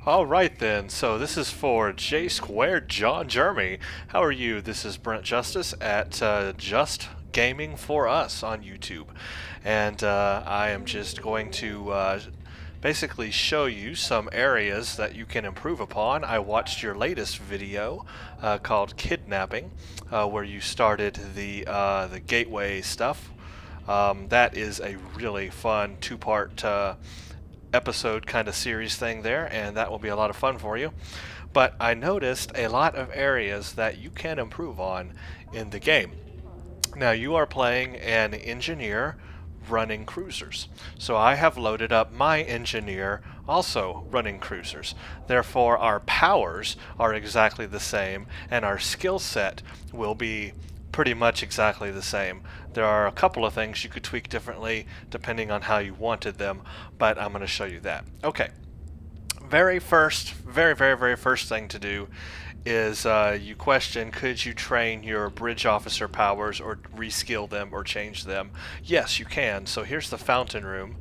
Alright then, so this is for J2JonJeremy. How are you? This is Brent Justice at Just Gaming for Us on YouTube. And I am just going to basically show you some areas that you can improve upon. I watched your latest video called Kidnapping, where you started the gateway stuff. That is a really fun two-part episode kind of series thing there, and that will be a lot of fun for you. But I noticed a lot of areas that you can improve on in the game. Now, you are playing an engineer running cruisers, so I have loaded up my engineer also running cruisers. Therefore, our powers are exactly the same, and our skill set will be pretty much exactly the same. There are a couple of things you could tweak differently depending on how you wanted them, but I'm going to show you that. Okay, very first thing to do is you question, could you train your bridge officer powers or reskill them or change them? Yes, you can. So here's the fountain room,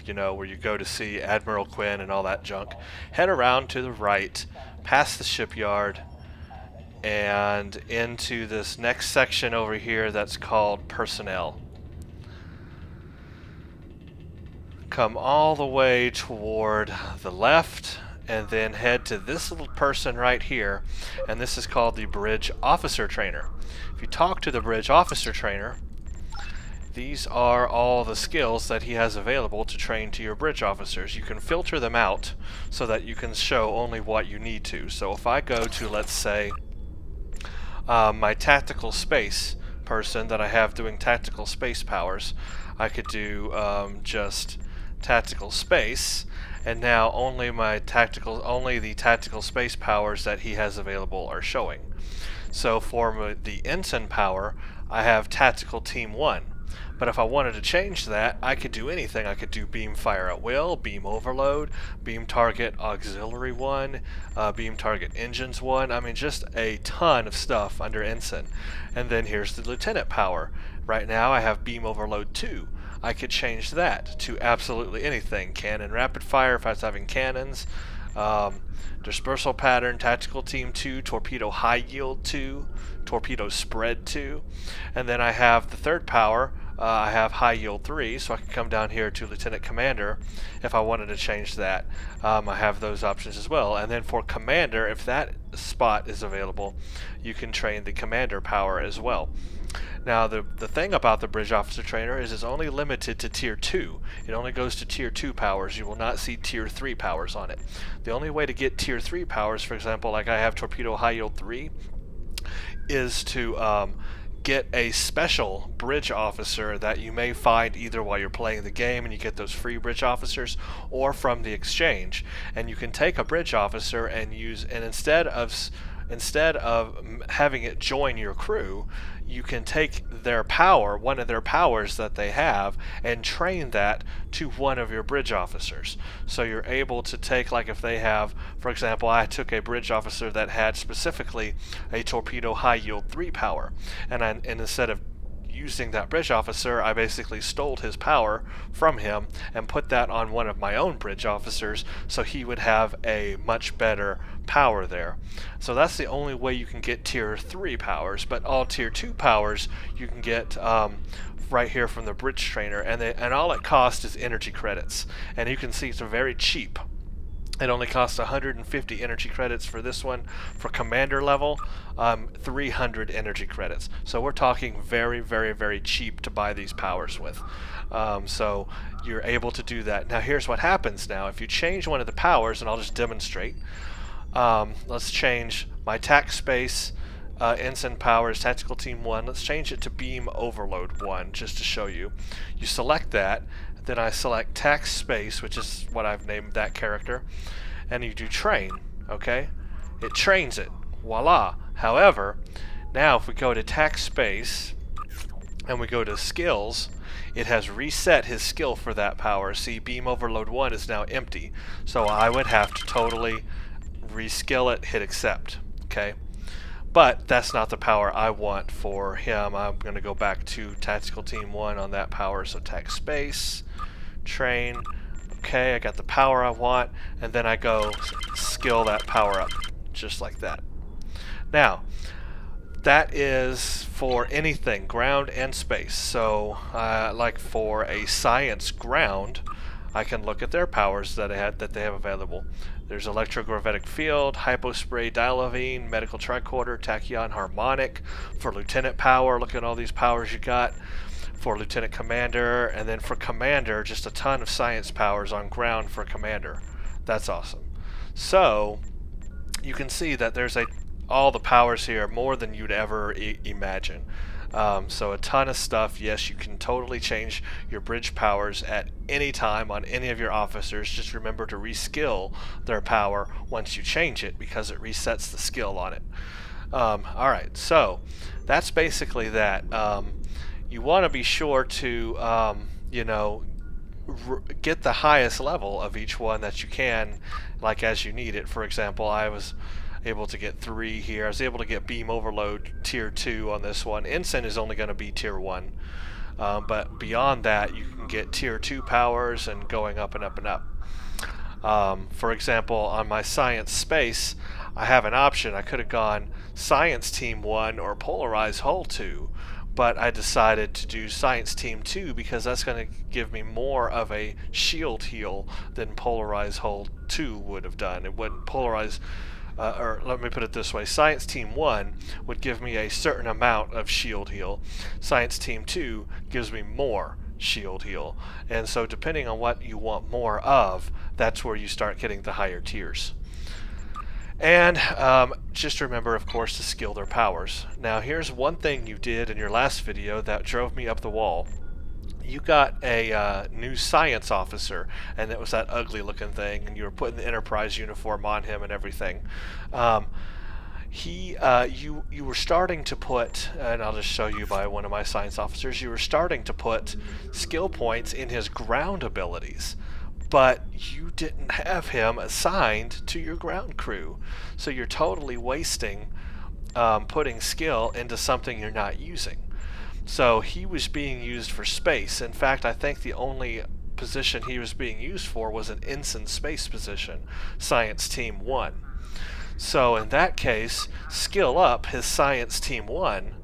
you know, where you go to see Admiral Quinn and all that junk. Head around to the right, past the shipyard, and into this next section over here that's called personnel. Come all the way toward the left and then head to this little person right here, and this is called the bridge officer trainer. If you talk to the bridge officer trainer, these are all the skills that he has available to train to your bridge officers. You can filter them out so that you can show only what you need to. So if I go to, let's say, my tactical space person that I have doing tactical space powers, I could do just tactical space, and now only the tactical space powers that he has available are showing. So for the ensign power, I have tactical team 1. But if I wanted to change that, I could do anything. I could do beam fire at will, beam overload, beam target auxiliary 1, beam target engines 1. I mean, just a ton of stuff under ensign. And then here's the lieutenant power. Right now I have beam overload 2. I could change that to absolutely anything. Cannon rapid fire if I was having cannons. Dispersal pattern, tactical team 2, torpedo high yield 2, torpedo spread 2. And then I have the third power. I have high yield 3, so I can come down here to Lieutenant Commander if I wanted to change that. I have those options as well. And then for Commander, if that spot is available, you can train the Commander power as well. Now, the thing about the Bridge Officer Trainer is it's only limited to Tier 2. It only goes to Tier 2 powers. You will not see Tier 3 powers on it. The only way to get Tier 3 powers, for example, like I have Torpedo High Yield 3, is to get a special bridge officer that you may find either while you're playing the game and you get those free bridge officers, or from the exchange. And you can take a bridge officer and instead of having it join your crew, you can take their power, one of their powers that they have, and train that to one of your bridge officers. So you're able to take, like if they have, for example, I took a bridge officer that had specifically a torpedo high yield 3 power, and instead of using that bridge officer, I basically stole his power from him and put that on one of my own bridge officers, so he would have a much better power there. So that's the only way you can get Tier 3 powers, but all Tier 2 powers you can get right here from the bridge trainer, and all it costs is energy credits, and you can see it's very cheap. It only costs 150 energy credits for this one. For commander level, 300 energy credits. So we're talking very cheap to buy these powers with. So you're able to do that. Now here's what happens now. If you change one of the powers, and I'll just demonstrate. Let's change my tac space ensign powers, tactical team 1. Let's change it to beam overload 1 just to show you. You select that. Then I select tac space, which is what I've named that character, and you do train. Okay, it trains it. Voila. However, now if we go to tac space and we go to skills, it has reset his skill for that power. See, beam overload 1 is now empty, so I would have to totally reskill it, hit accept. Okay, but that's not the power I want for him. I'm going to go back to tactical team 1 on that power, so tac space, train, Okay, I got the power I want, and then I go skill that power up, just like that. Now, that is for anything, ground and space. So, like for a science ground, I can look at their powers that they have available. There's electrogravitic field, hypospray, dialavine, medical tricorder, tachyon, harmonic. For lieutenant power, look at all these powers you got. For lieutenant commander, and then for commander, just a ton of science powers on ground for commander. That's awesome. So you can see that there's all the powers here, more than you'd ever imagine. So a ton of stuff. Yes, you can totally change your bridge powers at any time on any of your officers. Just remember to reskill their power once you change it, because it resets the skill on it. Alright, so that's basically that. You want to be sure to, get the highest level of each one that you can, like as you need it. For example, I was able to get 3 here. I was able to get Beam Overload Tier 2 on this one. Ensign is only going to be Tier 1. But beyond that, you can get Tier 2 powers and going up and up and up. For example, on my Science Space, I have an option. I could have gone Science Team 1 or Polarize Hull 2. But I decided to do Science Team 2 because that's going to give me more of a shield heal than Polarize Hull 2 would have done. It wouldn't polarize, or let me put it this way, Science Team 1 would give me a certain amount of shield heal. Science Team 2 gives me more shield heal. And so depending on what you want more of, that's where you start getting the higher tiers. And just remember, of course, to skill their powers. Now, here's one thing you did in your last video that drove me up the wall. You got a new science officer, and it was that ugly looking thing, and you were putting the Enterprise uniform on him and everything. You were starting to put, and I'll just show you by one of my science officers, you were starting to put skill points in his ground abilities. But you didn't have him assigned to your ground crew. So you're totally wasting putting skill into something you're not using. So he was being used for space. In fact, I think the only position he was being used for was an ensign space position, Science Team 1. So in that case, skill up his Science Team 1,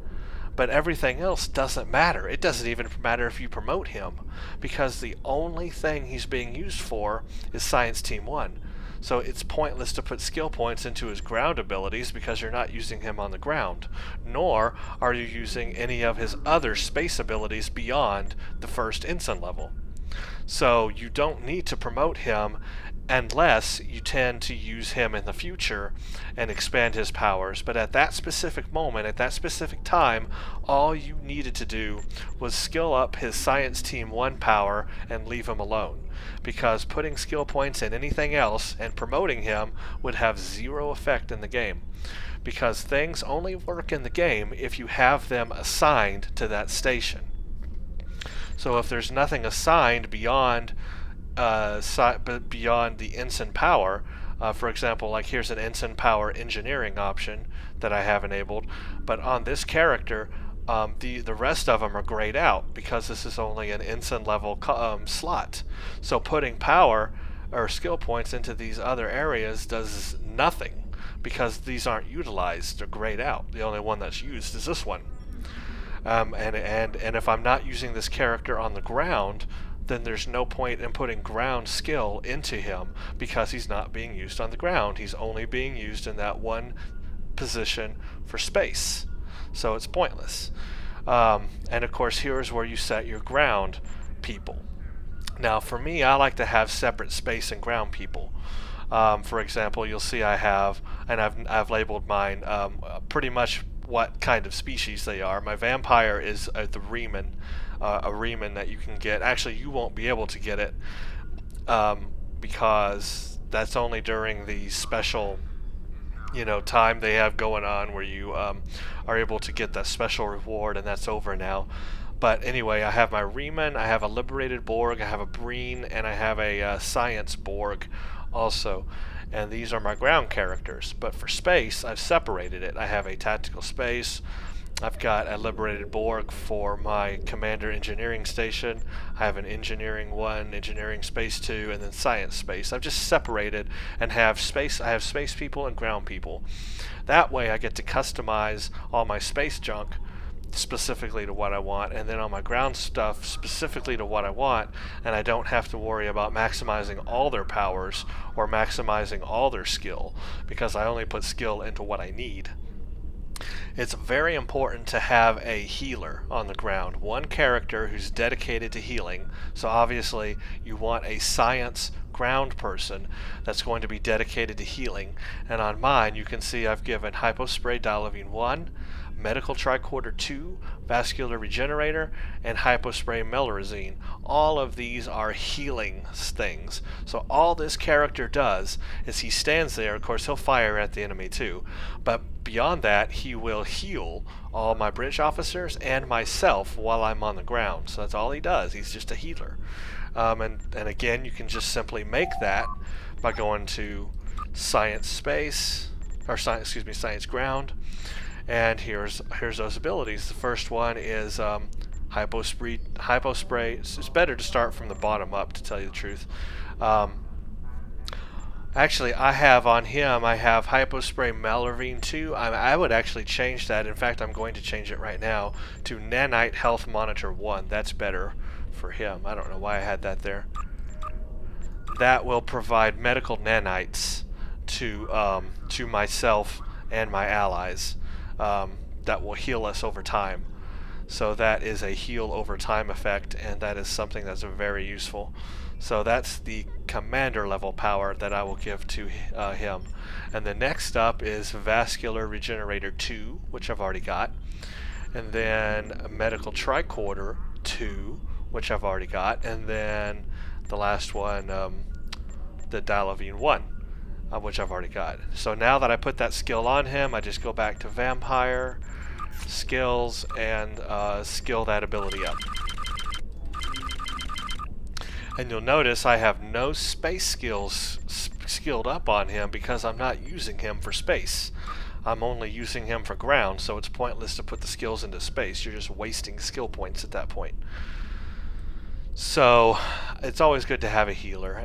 but everything else doesn't matter. It doesn't even matter if you promote him, because the only thing he's being used for is Science Team 1. So it's pointless to put skill points into his ground abilities because you're not using him on the ground, nor are you using any of his other space abilities beyond the first ensign level. So you don't need to promote him unless you tend to use him in the future and expand his powers. But at that specific moment, at that specific time, all you needed to do was skill up his Science Team 1 power and leave him alone, because putting skill points in anything else and promoting him would have zero effect in the game, because things only work in the game if you have them assigned to that station. So if there's nothing assigned beyond the ensign power, for example, like here's an ensign power engineering option that I have enabled, but on this character, the rest of them are grayed out because this is only an ensign level slot. So putting power or skill points into these other areas does nothing because these aren't utilized. They're grayed out. The only one that's used is this one. And if I'm not using this character on the ground, then there's no point in putting ground skill into him because he's not being used on the ground. He's only being used in that one position for space. So it's pointless. And of course, here's where you set your ground people. Now for me, I like to have separate space and ground people. For example, you'll see I have, and I've labeled mine pretty much what kind of species they are. My vampire is the Reman, a Reman that you can get. Actually, you won't be able to get it because that's only during the special, time they have going on where you are able to get that special reward, and that's over now. But anyway, I have my Reman, I have a Liberated Borg, I have a Breen, and I have a Science Borg also. And these are my ground characters. But for space, I've separated it. I have a Tactical Space, I've got a liberated Borg for my commander engineering station. I have an engineering 1, engineering space 2, and then science space. I've just separated and have space. I have space people and ground people. That way I get to customize all my space junk specifically to what I want, and then on my ground stuff specifically to what I want, and I don't have to worry about maximizing all their powers or maximizing all their skill, because I only put skill into what I need. It's very important to have a healer on the ground, one character who's dedicated to healing. So obviously you want a science ground person that's going to be dedicated to healing. And on mine you can see I've given Hypospray Dialovine 1, Medical Tricorder 2, Vascular Regenerator, and Hypospray Melrazine. All of these are healing things. So all this character does is he stands there. Of course, he'll fire at the enemy too. But beyond that, he will heal all my bridge officers and myself while I'm on the ground. So that's all he does. He's just a healer. And again, you can just simply make that by going to Science Space, or Science Ground. And here's those abilities. The first one is Hypospray. It's better to start from the bottom up, to tell you the truth. Actually, I have on him, I have Hypospray Melrazine 2. I would actually change that. In fact, I'm going to change it right now to Nanite Health Monitor 1. That's better for him. I don't know why I had that there. That will provide medical nanites to myself and my allies. That will heal us over time. So that is a heal over time effect, and that is something that's very useful. So that's the commander level power that I will give to him. And the next up is Vascular Regenerator 2, which I've already got. And then Medical Tricorder 2, which I've already got. And then the last one, the Dialovine 1. Which I've already got. So now that I put that skill on him, I just go back to Vampire, Skills, and skill that ability up. And you'll notice I have no space skills skilled up on him because I'm not using him for space. I'm only using him for ground, so it's pointless to put the skills into space. You're just wasting skill points at that point. So it's always good to have a healer.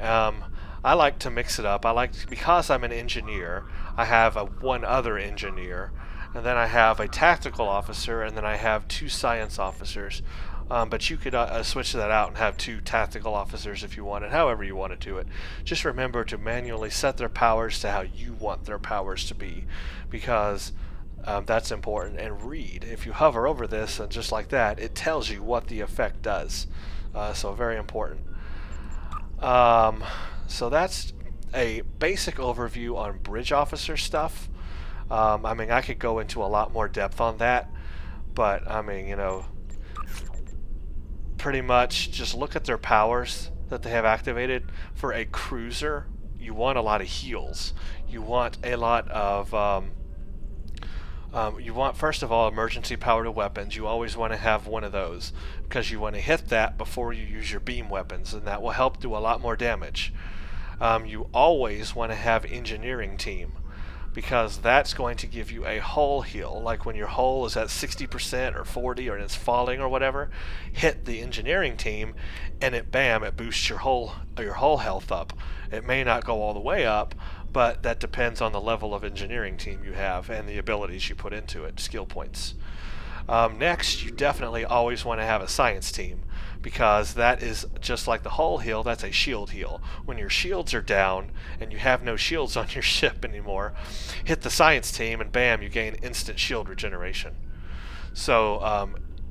I like to mix it up. Because I'm an engineer, I have one other engineer, and then I have a tactical officer, and then I have 2 science officers. But you could switch that out and have 2 tactical officers if you wanted, however you want to do it. Just remember to manually set their powers to how you want their powers to be, because that's important. And read. If you hover over this and just like that, it tells you what the effect does. So very important. So that's a basic overview on bridge officer stuff. I mean, I could go into a lot more depth on that, but I mean, you know, pretty much just look at their powers that they have activated. For a cruiser, you want a lot of heals. You want a lot of you want, first of all, emergency power to weapons. You always want to have one of those because you want to hit that before you use your beam weapons, and that will help do a lot more damage. You always want to have engineering team, because that's going to give you a hull heal. Like when your hull is at 60% or 40 or it's falling or whatever, hit the engineering team and it boosts your hull health up. It may not go all the way up, but that depends on the level of engineering team you have and the abilities you put into it, skill points. Next, you definitely always want to have a science team, because that is just like the hull heal, that's a shield heal. When your shields are down and you have no shields on your ship anymore, hit the science team and bam, you gain instant shield regeneration. So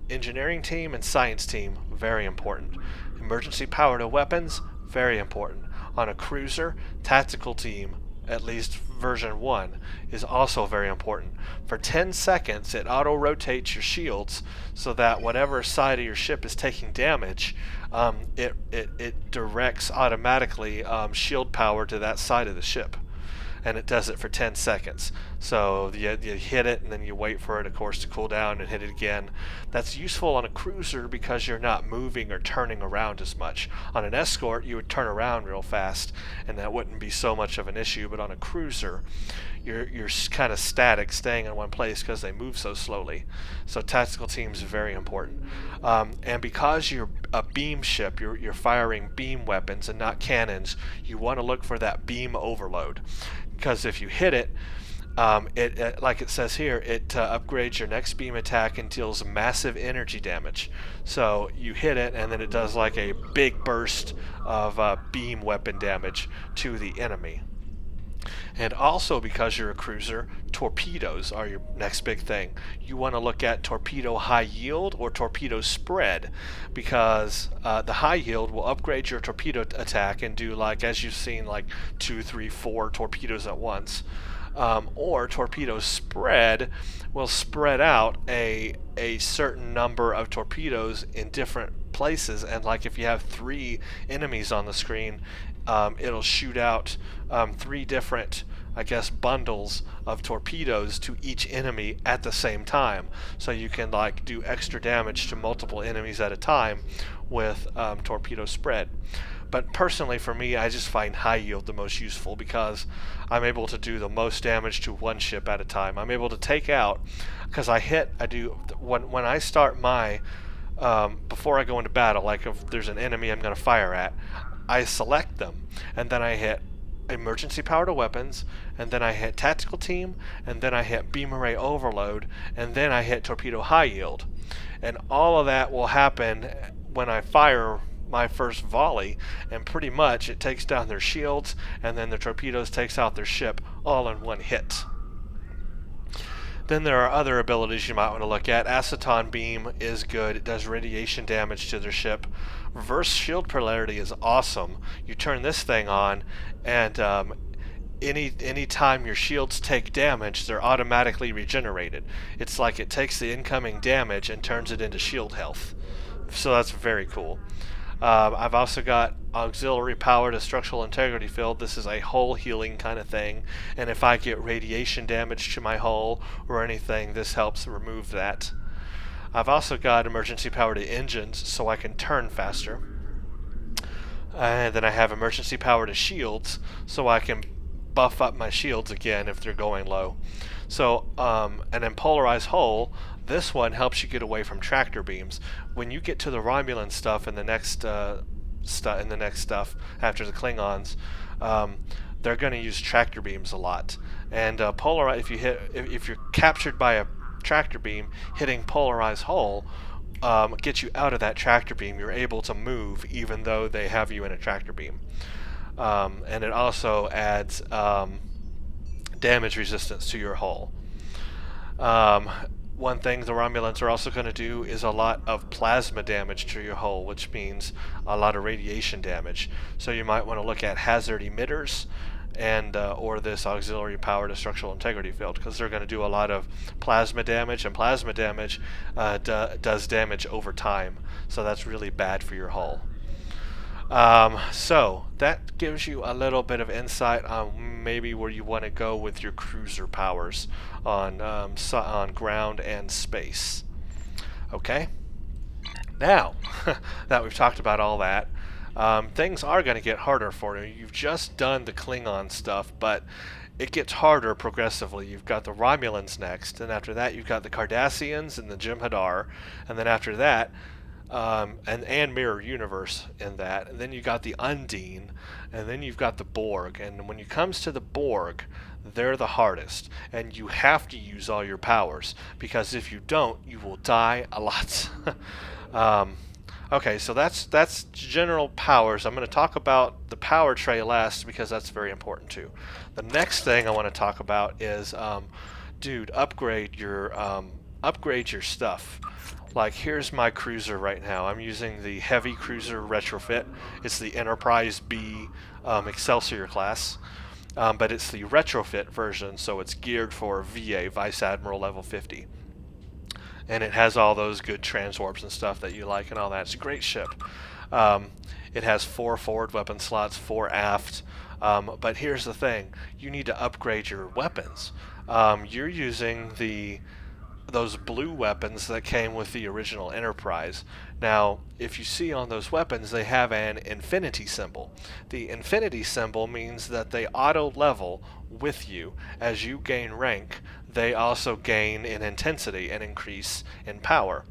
engineering team and science team, very important. Emergency power to weapons, very important. On a cruiser, tactical team, at least version 1, is also very important. For 10 seconds it auto-rotates your shields so that whatever side of your ship is taking damage, it directs automatically shield power to that side of the ship. And it does it for 10 seconds. So you hit it and then you wait for it, of course, to cool down and hit it again. That's useful on a cruiser because you're not moving or turning around as much. On an escort, you would turn around real fast and that wouldn't be so much of an issue, but on a cruiser, you're kind of static, staying in one place because they move so slowly. So tactical teams are very important. And because you're a beam ship, you're firing beam weapons and not cannons, you want to look for that beam overload, because if you hit it, like it says here, it upgrades your next beam attack and deals massive energy damage. So you hit it, and then it does like a big burst of beam weapon damage to the enemy. And also, because you're a cruiser, torpedoes are your next big thing. You want to look at torpedo high yield or torpedo spread, because the high yield will upgrade your torpedo attack and do, like, as you've seen, like 2, 3, 4 torpedoes at once. Or torpedo spread will spread out a certain number of torpedoes in different places, and like if you have 3 enemies on the screen, it'll shoot out 3 different, I guess, bundles of torpedoes to each enemy at the same time, so you can like do extra damage to multiple enemies at a time with torpedo spread. But personally, for me, I just find high yield the most useful, because I'm able to do the most damage to one ship at a time. I'm able to take out, because when I start my, before I go into battle, like if there's an enemy I'm going to fire at, I select them, and then I hit emergency power to weapons, and then I hit tactical team, and then I hit beam array overload, and then I hit torpedo high yield. And all of that will happen when I fire my first volley, and pretty much it takes down their shields, and then the torpedoes takes out their ship all in one hit. Then there are other abilities you might want to look at. Aceton beam is good. It does radiation damage to their ship. Reverse shield polarity is awesome. You turn this thing on, and any time your shields take damage, they're automatically regenerated. It's like it takes the incoming damage and turns it into shield health. So that's very cool. I've also got auxiliary power to structural integrity field. This is a hull healing kind of thing, and if I get radiation damage to my hull or anything, this helps remove that. I've also got emergency power to engines, so I can turn faster. And then I have emergency power to shields, so I can buff up my shields again if they're going low. So, and then polarized hull, this one helps you get away from tractor beams. When you get to the Romulan stuff and the next stuff after the Klingons, they're going to use tractor beams a lot. And if you're captured by a tractor beam, hitting polarized hull gets you out of that tractor beam. You're able to move even though they have you in a tractor beam. And it also adds damage resistance to your hull. One thing the Romulans are also going to do is a lot of plasma damage to your hull, which means a lot of radiation damage. So you might want to look at hazard emitters and or this auxiliary power to structural integrity field, because they're going to do a lot of plasma damage, and plasma damage does damage over time. So that's really bad for your hull. So that gives you a little bit of insight on maybe where you want to go with your cruiser powers on ground and space. Okay, now that we've talked about all that, things are going to get harder for you. You've just done the Klingon stuff, but it gets harder progressively. You've got the Romulans next, and after that you've got the Cardassians and the Jem'Hadar, and then after that and Mirror Universe in that, and then you got the Undine, and then you've got the Borg. And when it comes to the Borg, they're the hardest, and you have to use all your powers, because if you don't, you will die a lot. Okay, so that's general powers. I'm going to talk about the power tray last, because that's very important too. The next thing I want to talk about is, dude, upgrade your stuff. Like, here's my cruiser right now. I'm using the heavy cruiser retrofit. It's the Enterprise B Excelsior class, but it's the retrofit version, so it's geared for VA, Vice Admiral level 50. And it has all those good transwarps and stuff that you like and all that. It's a great ship. It has 4 forward weapon slots, 4 aft. But here's the thing. You need to upgrade your weapons. You're using the those blue weapons that came with the original Enterprise. Now, if you see on those weapons, they have an infinity symbol. The infinity symbol means that they auto level with you. As you gain rank, they also gain in intensity and increase in power.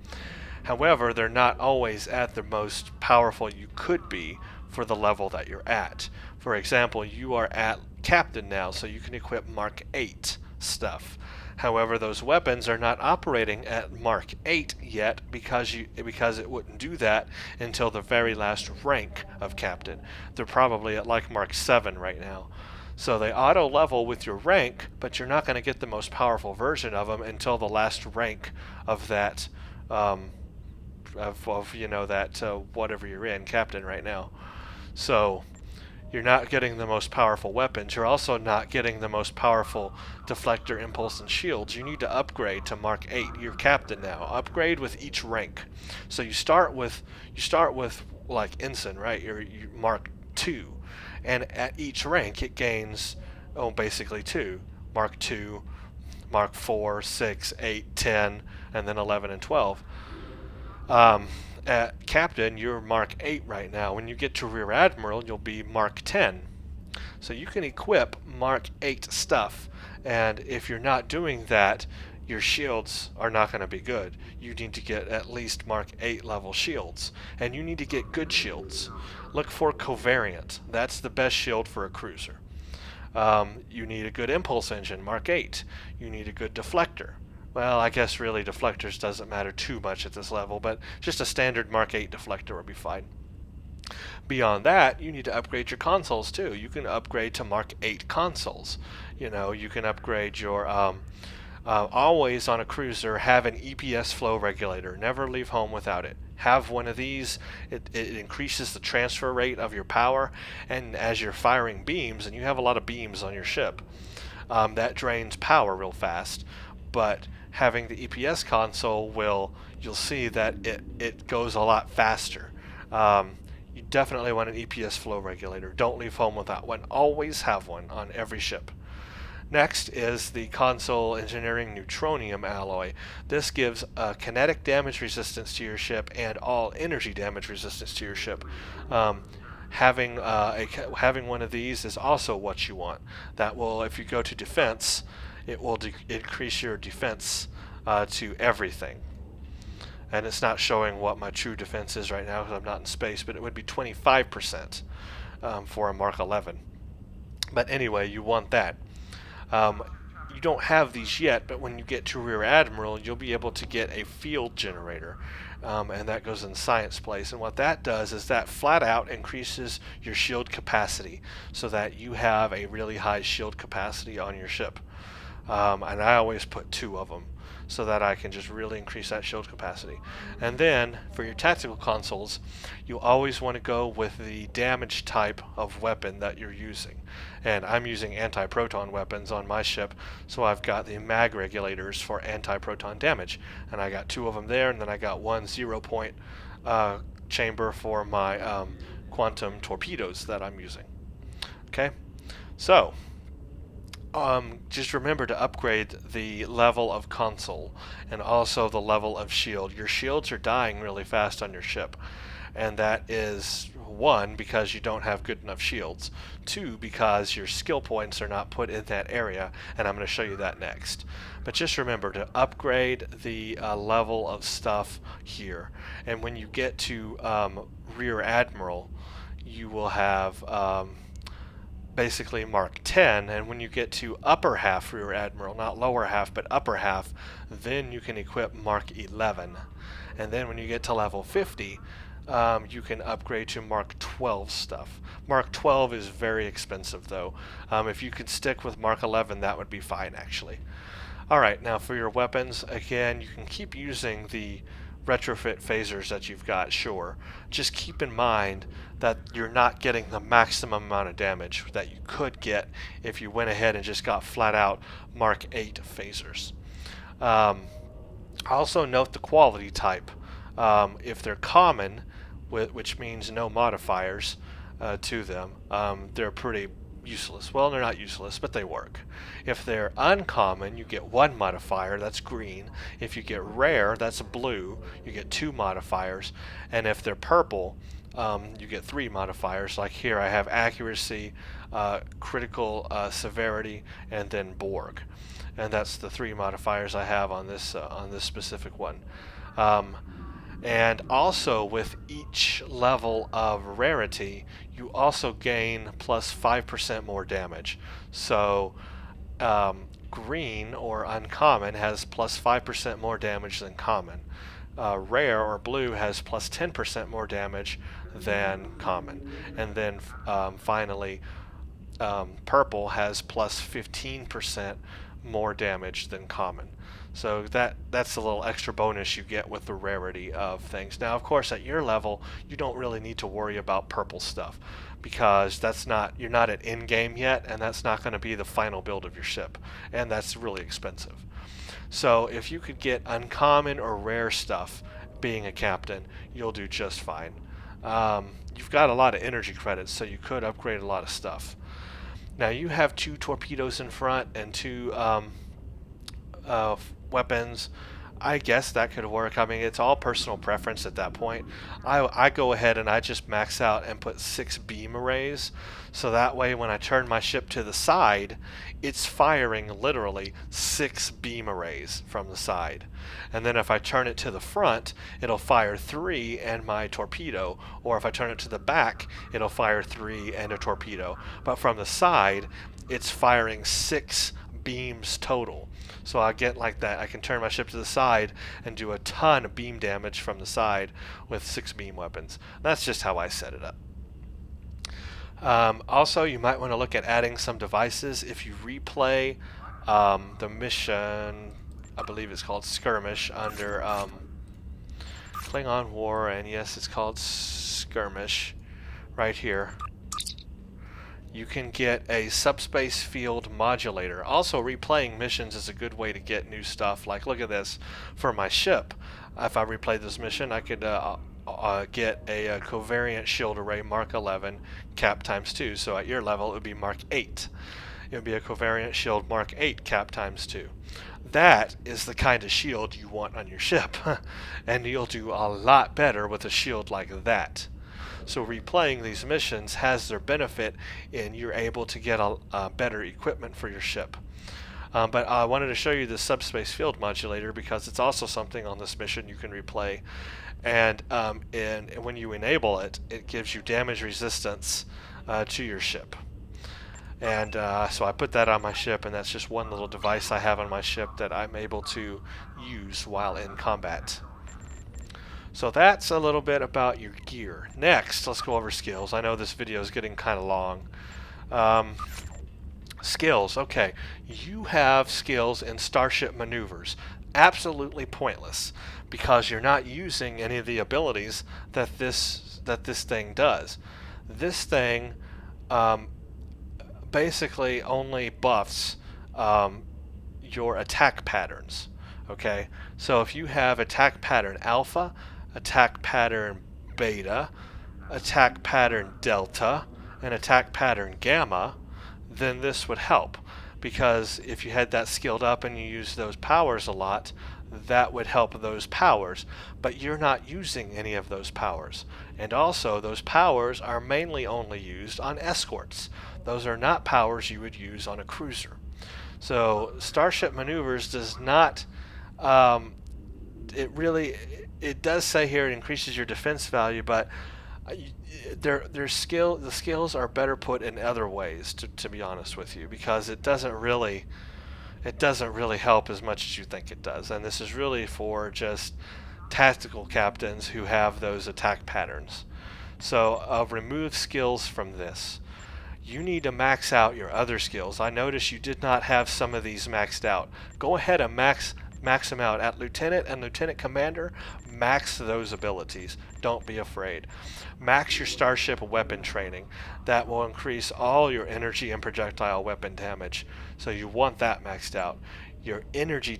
However, they're not always at the most powerful you could be for the level that you're at. For example, you are at Captain now, so you can equip Mark 8 stuff. However, those weapons are not operating at Mark 8 yet because it wouldn't do that until the very last rank of Captain. They're probably at like Mark 7 right now. So they auto level with your rank, but you're not going to get the most powerful version of them until the last rank of that whatever you're in, Captain right now. So you're not getting the most powerful weapons. You're also not getting the most powerful deflector, impulse, and shields. You need to upgrade to Mark 8. You're Captain now. Upgrade with each rank. So you start with like Ensign, right? You're Mark 2, and at each rank it gains basically 2. Mark 2, Mark 4, 6, 8, 10, and then 11 and 12. At Captain, you're Mark 8 right now. When you get to Rear Admiral, you'll be Mark 10. So you can equip Mark 8 stuff, and if you're not doing that, your shields are not going to be good. You need to get at least Mark 8 level shields, and you need to get good shields. Look for Covariant. That's the best shield for a cruiser. You need a good impulse engine, Mark 8. You need a good deflector. Well, I guess really deflectors doesn't matter too much at this level, but just a standard Mark 8 deflector would be fine. Beyond that, you need to upgrade your consoles too. You can upgrade to Mark 8 consoles. You can upgrade your always on a cruiser have an EPS flow regulator. Never leave home without it. Have one of these. It increases the transfer rate of your power, and as you're firing beams, and you have a lot of beams on your ship, that drains power real fast. But having the EPS console you'll see that it goes a lot faster. You definitely want an EPS flow regulator. Don't leave home without one. Always have one on every ship. Next is the Console Engineering Neutronium alloy. This gives kinetic damage resistance to your ship and all energy damage resistance to your ship. Having one of these is also what you want. That will, if you go to defense, it will increase your defense to everything. And it's not showing what my true defense is right now because I'm not in space, but it would be 25% for a Mark 11. But anyway, you want that. You don't have these yet, but when you get to Rear Admiral, you'll be able to get a field generator, and that goes in Science Place. And what that does is that flat out increases your shield capacity so that you have a really high shield capacity on your ship. And I always put 2 of them so that I can just really increase that shield capacity. And then for your tactical consoles, you always want to go with the damage type of weapon that you're using. And I'm using anti-proton weapons on my ship, so I've got the mag regulators for anti-proton damage. And I got 2 of them there, and then I got 1 0-point chamber for my quantum torpedoes that I'm using. Okay, so just remember to upgrade the level of console and also the level of shield. Your shields are dying really fast on your ship, and that is 1, because you don't have good enough shields, 2, because your skill points are not put in that area, and I'm going to show you that next. But just remember to upgrade the level of stuff here, and when you get to Rear Admiral, you will have basically Mark 10, and when you get to upper half Rear Admiral, not lower half but upper half, then you can equip Mark 11. And then when you get to level 50, you can upgrade to Mark 12 stuff. Mark 12 is very expensive though. If you could stick with Mark 11, that would be fine actually. Alright, now for your weapons, again, you can keep using the retrofit phasers that you've got, sure. Just keep in mind that you're not getting the maximum amount of damage that you could get if you went ahead and just got flat out Mark 8 phasers. Also note the quality type. If they're common, which means no modifiers to them, they're pretty useless. Well, they're not useless, but they work. If they're uncommon, you get 1 modifier, that's green. If you get rare, that's blue, you get 2 modifiers. And if they're purple, you get 3 modifiers. Like here I have accuracy, critical severity, and then Borg. And that's the 3 modifiers I have on this specific one. And also with each level of rarity, you also gain plus 5% more damage. So green or uncommon has plus 5% more damage than common. Rare or blue has plus 10% more damage than common. And then finally, purple has plus 15% more damage than common. So that's a little extra bonus you get with the rarity of things. Now, of course, at your level, you don't really need to worry about purple stuff because you're not at end game yet, and that's not going to be the final build of your ship, and that's really expensive. So if you could get uncommon or rare stuff being a captain, you'll do just fine. You've got a lot of energy credits, so you could upgrade a lot of stuff. Now you have 2 torpedoes in front and 2 weapons. I guess that could work. I mean, it's all personal preference at that point. I go ahead and I just max out and put 6 beam arrays, so that way when I turn my ship to the side, it's firing literally 6 beam arrays from the side. And then if I turn it to the front, it'll fire 3 and my torpedo, or if I turn it to the back, it'll fire 3 and a torpedo. But from the side, it's firing 6 beams total. So I get like that. I can turn my ship to the side and do a ton of beam damage from the side with 6 beam weapons. That's just how I set it up. Also, you might want to look at adding some devices. If you replay the mission, I believe it's called Skirmish, under Klingon War, and yes, it's called Skirmish right here. You can get a subspace field modulator. Also, replaying missions is a good way to get new stuff. Like, look at this. For my ship, if I replay this mission, I could get a covariant shield array Mark 11 cap times 2. So at your level, it would be Mark 8. It would be a covariant shield Mark 8 cap times 2. That is the kind of shield you want on your ship. And you'll do a lot better with a shield like that. So replaying these missions has their benefit in you're able to get a better equipment for your ship. But I wanted to show you the subspace field modulator because it's also something on this mission you can replay. And when you enable it, it gives you damage resistance to your ship. And so I put that on my ship, and that's just one little device I have on my ship that I'm able to use while in combat. So that's a little bit about your gear. Next, let's go over skills. I know this video is getting kind of long. Skills, okay. You have skills in starship maneuvers. Absolutely pointless because you're not using any of the abilities that this thing does. This thing basically only buffs your attack patterns. Okay, so if you have attack pattern alpha, attack pattern beta, attack pattern delta, and attack pattern gamma, then this would help. Because if you had that skilled up and you use those powers a lot, that would help those powers. But you're not using any of those powers. And also, those powers are mainly only used on escorts. Those are not powers you would use on a cruiser. So, Starship Maneuvers does not... it does say here it increases your defense value, but the skills are better put in other ways, to be honest with you, because it doesn't really help as much as you think it does. And this is really for just tactical captains who have those attack patterns. So remove skills from this. You need to max out your other skills. I noticed you did not have some of these maxed out. Go ahead and max them out. At Lieutenant and Lieutenant Commander, max those abilities. Don't be afraid. Max your starship weapon training. That will increase all your energy and projectile weapon damage. So you want that maxed out. Your energy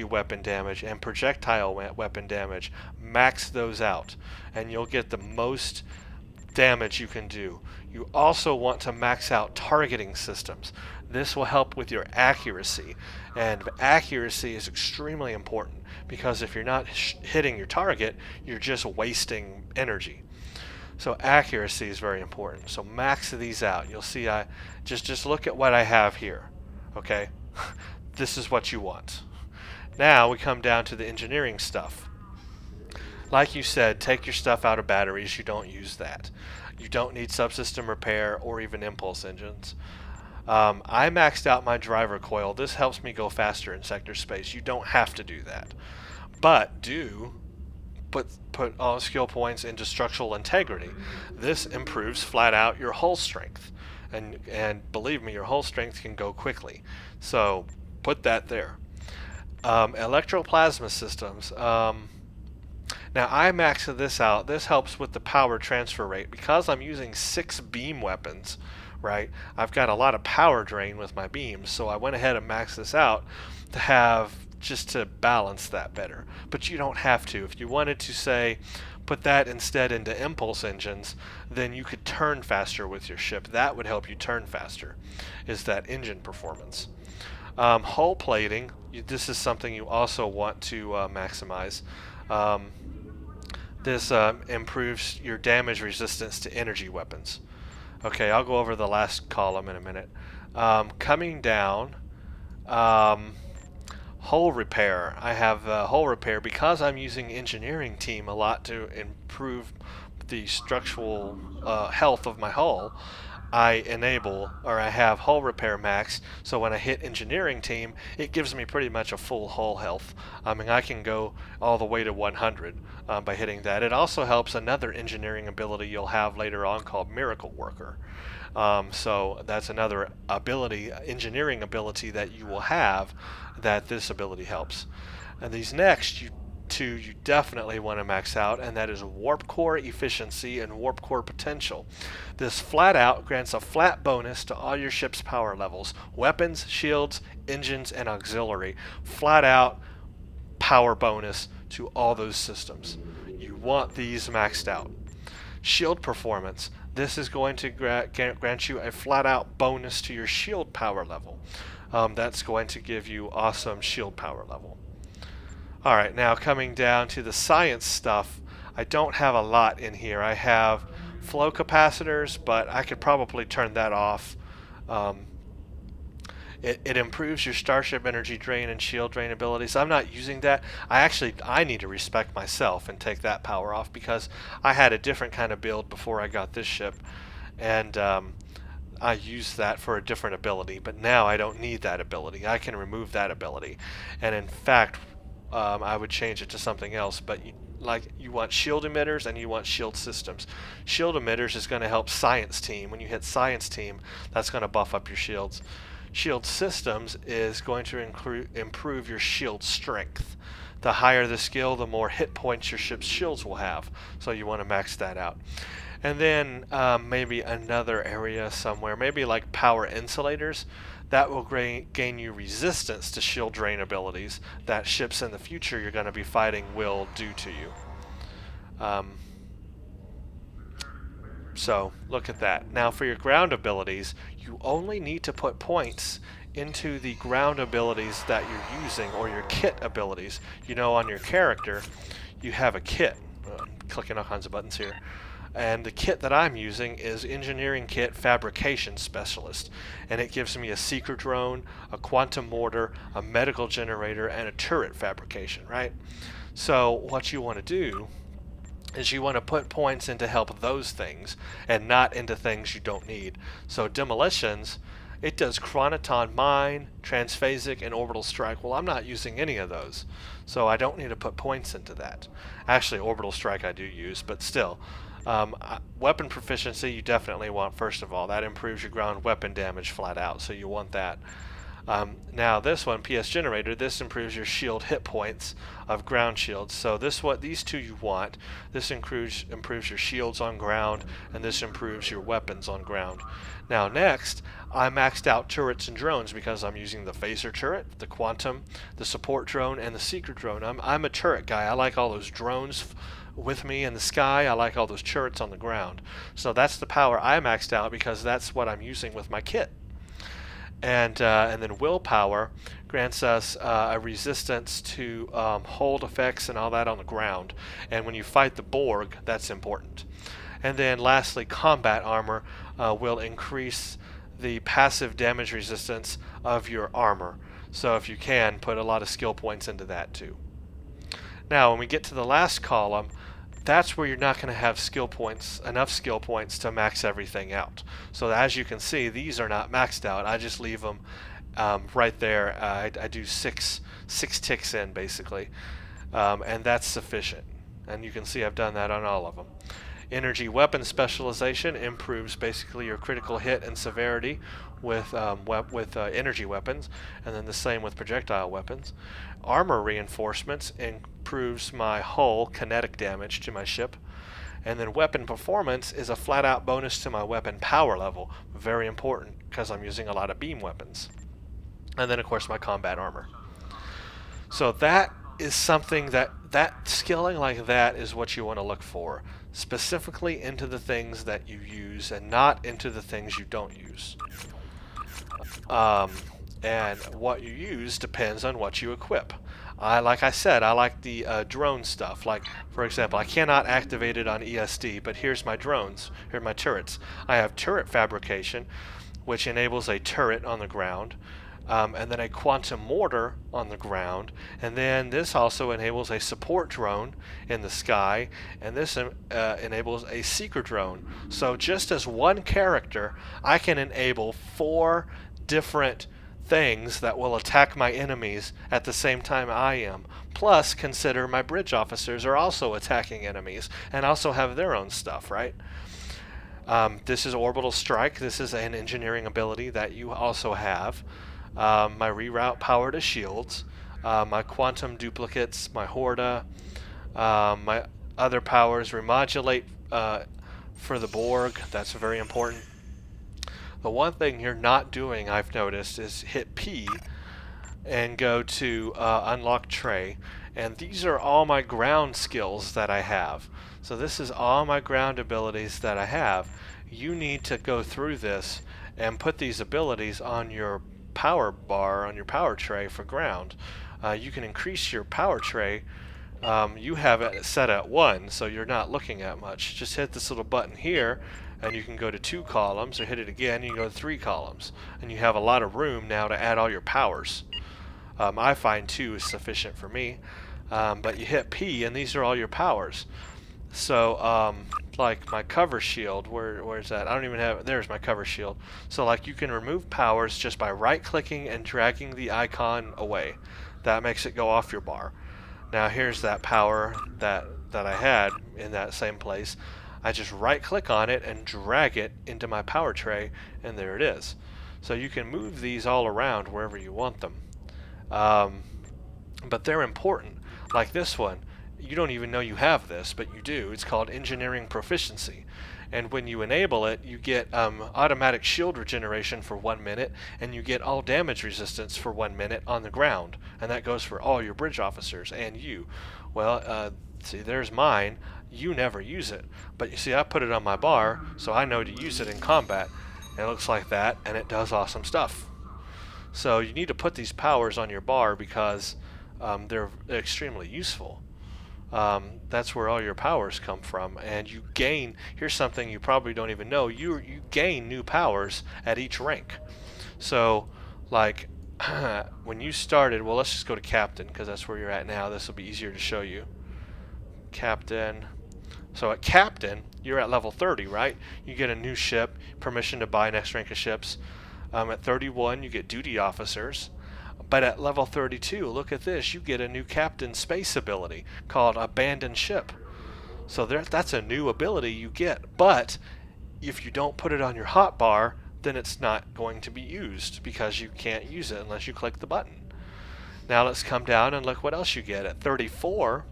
weapon damage and projectile weapon damage, max those out. And you'll get the most damage you can do. You also want to max out targeting systems. This will help with your accuracy, and accuracy is extremely important because if you're not hitting your target, you're just wasting energy. So accuracy is very important. So max these out. You'll see I just look at what I have here. Okay? This is what you want. Now we come down to the engineering stuff. Like you said, take your stuff out of batteries. You don't use that. You don't need subsystem repair or even impulse engines. I maxed out my driver coil. This helps me go faster in sector space. You don't have to do that. But do put all skill points into structural integrity. This improves flat out your hull strength. And believe me, your hull strength can go quickly. So put that there. Electroplasma systems. Now I maxed this out. This helps with the power transfer rate. Because I'm using 6 beam weapons, right? I've got a lot of power drain with my beams, so I went ahead and maxed this out to have just to balance that better. But you don't have to. If you wanted to say put that instead into impulse engines, then you could turn faster with your ship. That would help you turn faster, is that engine performance. Hull plating, this is something you also want to maximize. This improves your damage resistance to energy weapons. Okay, I'll go over the last column in a minute. Coming down, hull repair. I have hull repair because I'm using engineering team a lot to improve the structural health of my hull. I have hull repair max, so when I hit engineering team, it gives me pretty much a full hull health. I mean, I can go all the way to 100 by hitting that. It also helps another engineering ability you'll have later on called Miracle Worker. So that's another ability, engineering ability that you will have that this ability helps. And these next two you definitely want to max out, and that is warp core efficiency and warp core potential. This flat out grants a flat bonus to all your ship's power levels: weapons, shields, engines, and auxiliary. Flat out power bonus to all those systems. You want these maxed out. Shield performance. This is going to grant you a flat out bonus to your shield power level. That's going to give you awesome shield power level. Alright, now coming down to the science stuff, I don't have a lot in here. I have flow capacitors, but I could probably turn that off. It improves your starship energy drain and shield drain abilities. I'm not using that. I need to respect myself and take that power off because I had a different kind of build before I got this ship, and I used that for a different ability, but now I don't need that ability. I can remove that ability, and in fact I would change it to something else, but you want shield emitters and you want shield systems. Shield emitters is going to help science team. When you hit science team, that's going to buff up your shields. Shield systems is going to improve your shield strength. The higher the skill, the more hit points your ship's shields will have, so you want to max that out. And then maybe another area somewhere, maybe like power insulators. That will gain you resistance to shield drain abilities that ships in the future you're going to be fighting will do to you. So look at that. Now for your ground abilities, you only need to put points into the ground abilities that you're using, or your kit abilities. You know, on your character you have a kit. I'm clicking all kinds of buttons here. And the kit that I'm using is Engineering Kit Fabrication Specialist, and it gives me a seeker drone, a quantum mortar, a medical generator, and a turret fabrication, right? So what you want to do is you want to put points into help those things and not into things you don't need. So demolitions, it does chronoton mine, transphasic, and orbital strike. Well, I'm not using any of those, so I don't need to put points into that. Actually, orbital strike I do use, but still. Weapon proficiency you definitely want first of all. That improves your ground weapon damage flat out, so you want that. Now this one, PS Generator, this improves your shield hit points of ground shields. So these two you want. This improves your shields on ground, and this improves your weapons on ground. Now next, I maxed out turrets and drones because I'm using the phaser turret, the quantum, the support drone, and the seeker drone. I'm a turret guy. I like all those drones with me in the sky. I like all those turrets on the ground. So that's the power I maxed out because that's what I'm using with my kit. And then willpower grants us a resistance to hold effects and all that on the ground. And when you fight the Borg, that's important. And then lastly, combat armor will increase the passive damage resistance of your armor. So if you can, put a lot of skill points into that too. Now when we get to the last column, that's where you're not going to have skill points, enough skill points to max everything out. So as you can see, these are not maxed out. I just leave them right there. I do six ticks in basically, and that's sufficient. And you can see I've done that on all of them. Energy weapon specialization improves basically your critical hit and severity with energy weapons, and then the same with projectile weapons. Armor reinforcements improves my hull kinetic damage to my ship. And then weapon performance is a flat out bonus to my weapon power level. Very important because I'm using a lot of beam weapons. And then of course my combat armor. So that is something that skilling like that is what you want to look for, specifically into the things that you use and not into the things you don't use. And what you use depends on what you equip. Like I said, I like the drone stuff. Like, for example, I cannot activate it on ESD, but here's my drones. Here are my turrets. I have turret fabrication, which enables a turret on the ground, and then a quantum mortar on the ground, and then this also enables a support drone in the sky, and this enables a seeker drone. So just as one character, I can enable 4 different things that will attack my enemies at the same time I am. Plus, consider my bridge officers are also attacking enemies and also have their own stuff, right? This is orbital strike. This is an engineering ability that you also have. My reroute power to shields, my quantum duplicates, my Horda, my other powers, remodulate for the Borg. That's very important. The one thing you're not doing, I've noticed, is hit P and go to unlock tray. And these are all my ground skills that I have. So this is all my ground abilities that I have. You need to go through this and put these abilities on your power bar, on your power tray for ground. You can increase your power tray. You have it set at 1, so you're not looking at much. Just hit this little button here and you can go to 2 columns, or hit it again and you go to 3 columns, and you have a lot of room now to add all your powers. I find 2 is sufficient for me, but you hit P and these are all your powers. So like my cover shield, where's that? I don't even have it. There's my cover shield. So like you can remove powers just by right clicking and dragging the icon away. That makes it go off your bar. Now here's that power that I had in that same place. I just right click on it and drag it into my power tray, and there it is. So you can move these all around wherever you want them. But they're important. Like this one, you don't even know you have this, but you do. It's called engineering proficiency. And when you enable it, you get automatic shield regeneration for 1 minute, and you get all damage resistance for 1 minute on the ground. And that goes for all your bridge officers and you. Well, see, there's mine. You never use it. But you see, I put it on my bar, so I know to use it in combat. And it looks like that, and it does awesome stuff. So you need to put these powers on your bar because they're extremely useful. That's where all your powers come from, and you gain, here's something you probably don't even know, you gain new powers at each rank. So like when you started, well, let's just go to captain because that's where you're at now. This will be easier to show you. Captain. So at captain, you're at level 30, right? You get a new ship, permission to buy next rank of ships. At 31 you get duty officers. But at level 32, look at this, you get a new captain space ability called Abandon Ship. So that's a new ability you get, but if you don't put it on your hotbar, then it's not going to be used because you can't use it unless you click the button. Now let's come down and look what else you get. At 34,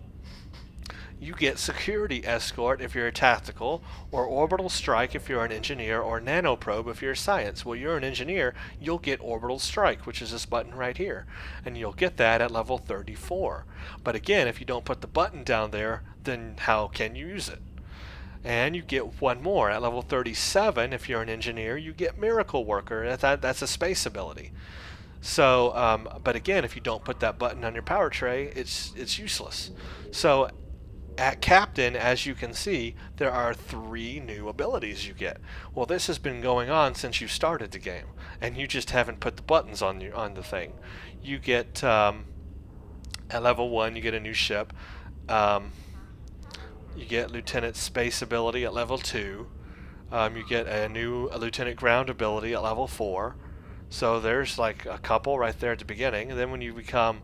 You get security escort if you're a tactical, or orbital strike if you're an engineer, or nanoprobe if you're a science. Well, you're an engineer, you'll get orbital strike, which is this button right here, and you'll get that at level 34. But again, if you don't put the button down there, then how can you use it? And you get one more at level 37. If you're an engineer, you get miracle worker. That's a space ability. So, but again, if you don't put that button on your power tray, it's useless. So at Captain, as you can see, there are 3 new abilities you get. Well, this has been going on since you started the game, and you just haven't put the buttons on the thing. You get at level 1, you get a new ship. You get Lieutenant Space ability at level 2. You get a new Lieutenant Ground ability at level 4. So there's like a couple right there at the beginning. And then when you become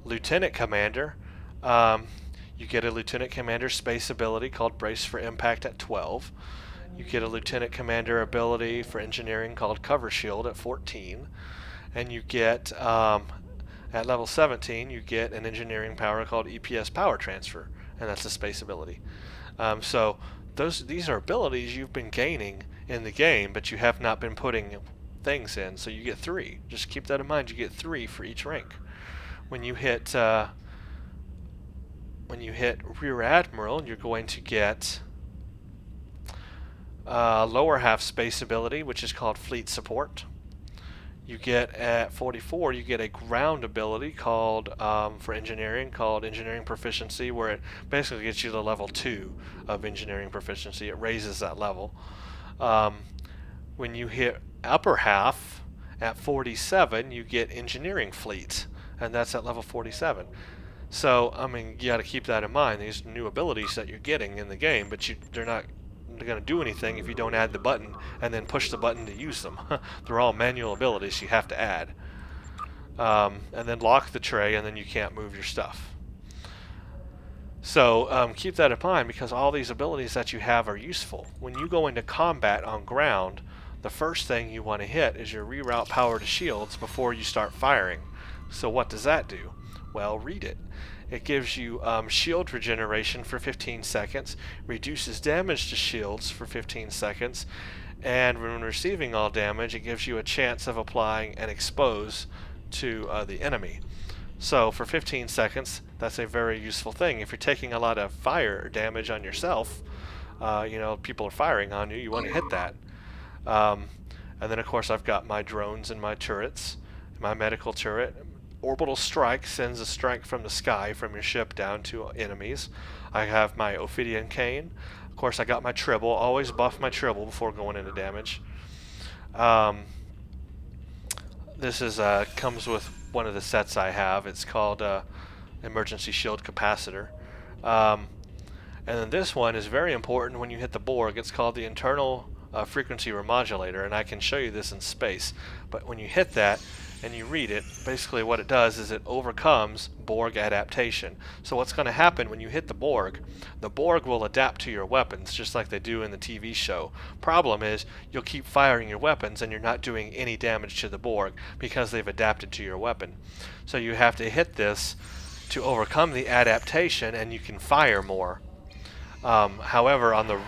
Lieutenant Commander, you get a Lieutenant Commander Space ability called Brace for Impact at 12. You get a Lieutenant Commander ability for Engineering called Cover Shield at 14. And you get, at level 17, you get an engineering power called EPS Power Transfer, and that's a space ability. So these are abilities you've been gaining in the game, but you have not been putting things in, so you get 3. Just keep that in mind. You get 3 for each rank. When you hit Rear Admiral, you're going to get lower half space ability, which is called Fleet Support. You get at 44, you get a ground ability called for engineering, called Engineering Proficiency, where it basically gets you to level 2 of Engineering Proficiency. It raises that level. When you hit upper half at 47, you get Engineering Fleet, and that's at level 47. So, I mean, you got to keep that in mind. These new abilities that you're getting in the game, but they're not going to do anything if you don't add the button and then push the button to use them. They're all manual abilities you have to add. And then lock the tray, and then you can't move your stuff. So keep that in mind, because all these abilities that you have are useful. When you go into combat on ground, the first thing you want to hit is your reroute power to shields before you start firing. So what does that do? Well, read it. It gives you shield regeneration for 15 seconds, reduces damage to shields for 15 seconds, and when receiving all damage, it gives you a chance of applying an expose to the enemy. So for 15 seconds, that's a very useful thing. If you're taking a lot of fire damage on yourself, people are firing on you, you want to hit that. And then of course I've got my drones and my turrets, my medical turret. Orbital strike sends a strike from the sky from your ship down to enemies. I have my Ophidian cane. Of course, I got my tribble. Always buff my tribble before going into damage. This is comes with one of the sets I have. It's called Emergency Shield Capacitor. And then this one is very important when you hit the Borg. It's called the Internal Frequency Remodulator, and I can show you this in space. But when you hit that, and you read it, basically what it does is it overcomes Borg adaptation. So what's going to happen when you hit the Borg will adapt to your weapons, just like they do in the TV show. Problem is, you'll keep firing your weapons and you're not doing any damage to the Borg because they've adapted to your weapon. So you have to hit this to overcome the adaptation, and you can fire more. However, on the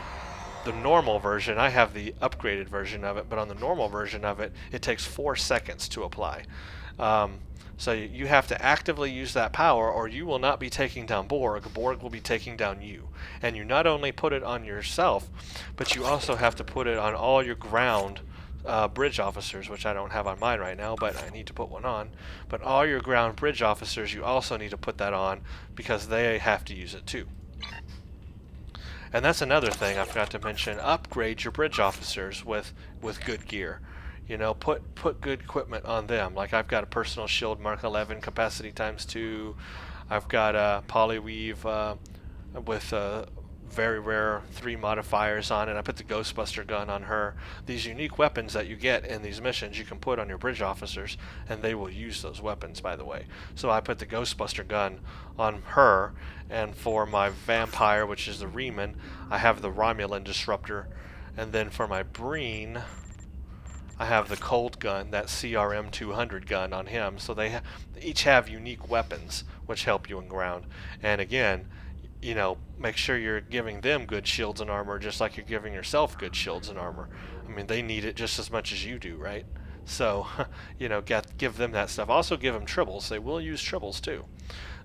normal version, I have the upgraded version of it, but on the normal version of it, it takes 4 seconds to apply. So you have to actively use that power, or you will not be taking down Borg. Borg will be taking down you. And you not only put it on yourself, but you also have to put it on all your ground bridge officers, which I don't have on mine right now, but I need to put one on. But all your ground bridge officers, you also need to put that on, because they have to use it too. And that's another thing I forgot to mention. Upgrade your bridge officers with good gear. Put good equipment on them. Like I've got a personal shield Mark 11 capacity ×2. I've got a polyweave with very rare 3 modifiers on it. I put the Ghostbuster gun on her. These unique weapons that you get in these missions you can put on your bridge officers, and they will use those weapons, by the way. So I put the Ghostbuster gun on her, and for my vampire, which is the Riemann, I have the Romulan disruptor, and then for my Breen, I have the Cold gun, that CRM 200 gun on him. So they each have unique weapons which help you in ground. And again, you know, make sure you're giving them good shields and armor just like you're giving yourself good shields and armor. I mean, they need it just as much as you do, right? So, you know, give them that stuff. Also give them tribbles. They will use tribbles too.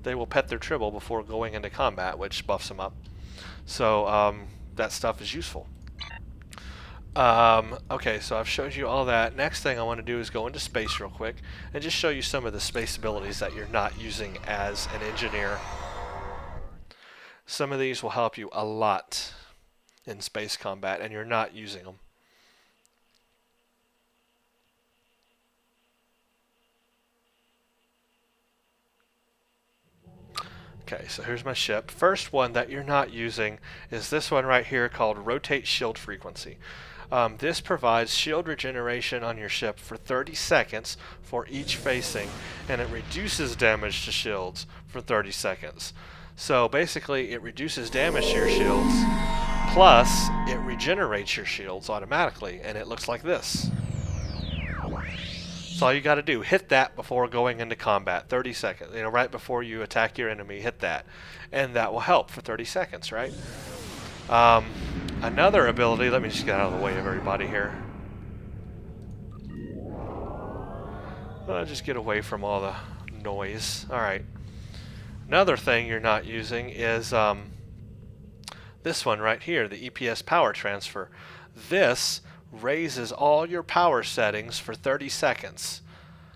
They will pet their tribble before going into combat, which buffs them up. So that stuff is useful. Okay, so I've showed you all that. Next thing I want to do is go into space real quick and just show you some of the space abilities that you're not using as an engineer. Some of these will help you a lot in space combat, and you're not using them. Okay, so here's my ship. First one that you're not using is this one right here called Rotate Shield Frequency. This provides shield regeneration on your ship for 30 seconds for each facing, and it reduces damage to shields for 30 seconds. So basically it reduces damage to your shields, plus it regenerates your shields automatically, and it looks like this. So all you got to do, hit that before going into combat, 30 seconds. You know, right before you attack your enemy, hit that. And that will help for 30 seconds, right? Another ability, let me just get out of the way of everybody here. Just get away from all the noise. Alright. Another thing you're not using is this one right here, the EPS power transfer. This raises all your power settings for 30 seconds.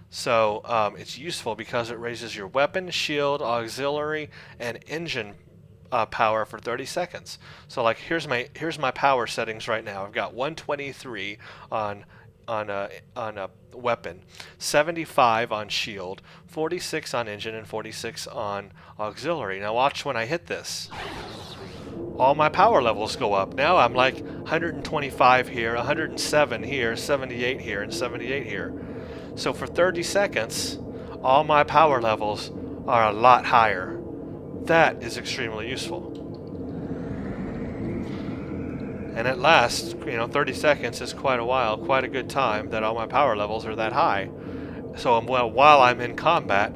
So it's useful because it raises your weapon, shield, auxiliary, and engine power for 30 seconds. So like here's my power settings right now. I've got 123 on a weapon, 75 on shield, 46 on engine, and 46 on auxiliary. Now watch when I hit this. All my power levels go up. Now I'm like 125 here, 107 here, 78 here, and 78 here. So for 30 seconds, all my power levels are a lot higher. That is extremely useful. And it lasts, you know, 30 seconds is quite a while, quite a good time that all my power levels are that high. So while I'm in combat,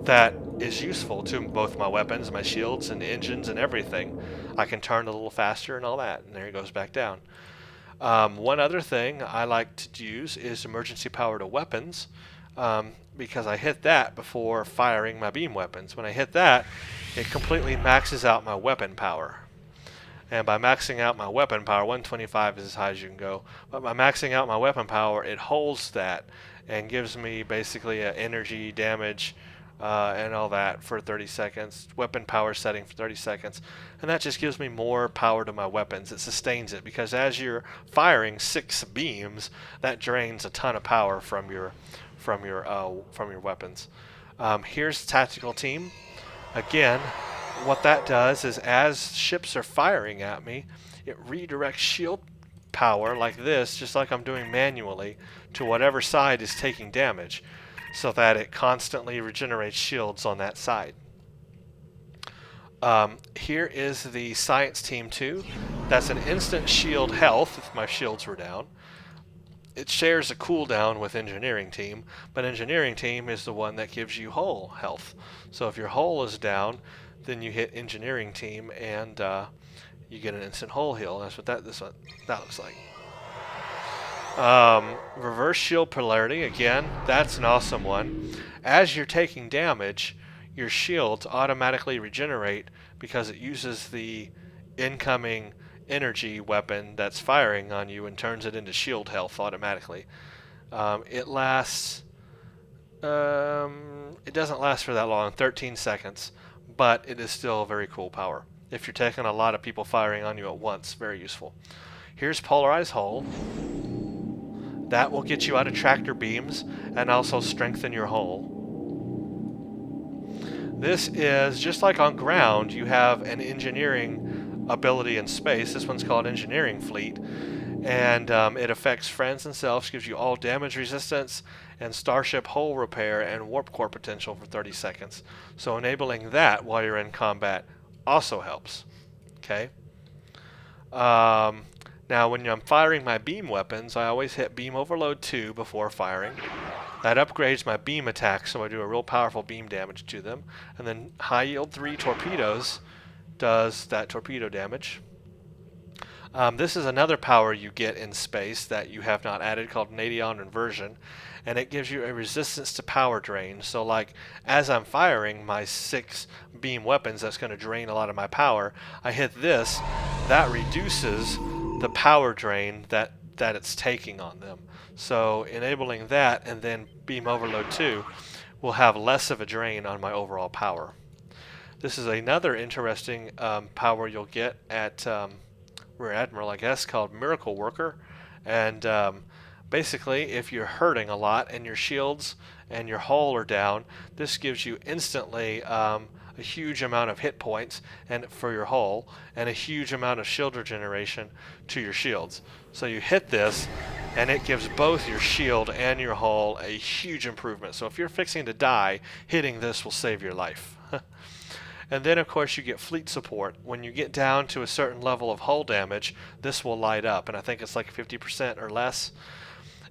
that is useful to both my weapons, my shields, and engines, and everything. I can turn a little faster and all that, and there it goes back down. One other thing I like to use is emergency power to weapons, because I hit that before firing my beam weapons. When I hit that, it completely maxes out my weapon power. And by maxing out my weapon power, 125 is as high as you can go, but by maxing out my weapon power, it holds that and gives me basically an energy, damage, and all that for 30 seconds, weapon power setting for 30 seconds, and that just gives me more power to my weapons. It sustains it, because as you're firing 6 beams, that drains a ton of power from your weapons. Here's tactical team. Again, what that does is as ships are firing at me, it redirects shield power like this, just like I'm doing manually, to whatever side is taking damage, so that it constantly regenerates shields on that side. Here is the Science Team 2. That's an instant shield health if my shields were down. It shares a cooldown with Engineering Team, but Engineering Team is the one that gives you hull health. So if your hull is down, then you hit Engineering Team and you get an instant hull heal. That's what that looks like. Reverse shield polarity, again, that's an awesome one. As you're taking damage, your shields automatically regenerate because it uses the incoming energy weapon that's firing on you and turns it into shield health automatically. It lasts, it doesn't last for that long, 13 seconds, but it is still a very cool power. If you're taking a lot of people firing on you at once, very useful. Here's polarized hull. That will get you out of tractor beams and also strengthen your hull. This is just like on ground, you have an engineering ability in space. This one's called Engineering Fleet, and it affects friends and selves, gives you all damage resistance and starship hull repair and warp core potential for 30 seconds. So enabling that while you're in combat also helps. Okay. Now when I'm firing my beam weapons, I always hit beam overload 2 before firing. That upgrades my beam attack, so I do a real powerful beam damage to them. And then high yield 3 torpedoes does that torpedo damage. This is another power you get in space that you have not added called Nadion Inversion, and it gives you a resistance to power drain. So like as I'm firing my 6 beam weapons that's going to drain a lot of my power, I hit this, that reduces the power drain that it's taking on them. So enabling that and then beam overload 2 will have less of a drain on my overall power. This is another interesting power you'll get at Rear Admiral, I guess, called Miracle Worker. And basically, if you're hurting a lot and your shields and your hull are down, this gives you instantly a huge amount of hit points and for your hull and a huge amount of shield regeneration to your shields. So you hit this and it gives both your shield and your hull a huge improvement. So if you're fixing to die, hitting this will save your life. And then of course you get fleet support. When you get down to a certain level of hull damage, this will light up, and I think it's like 50% or less.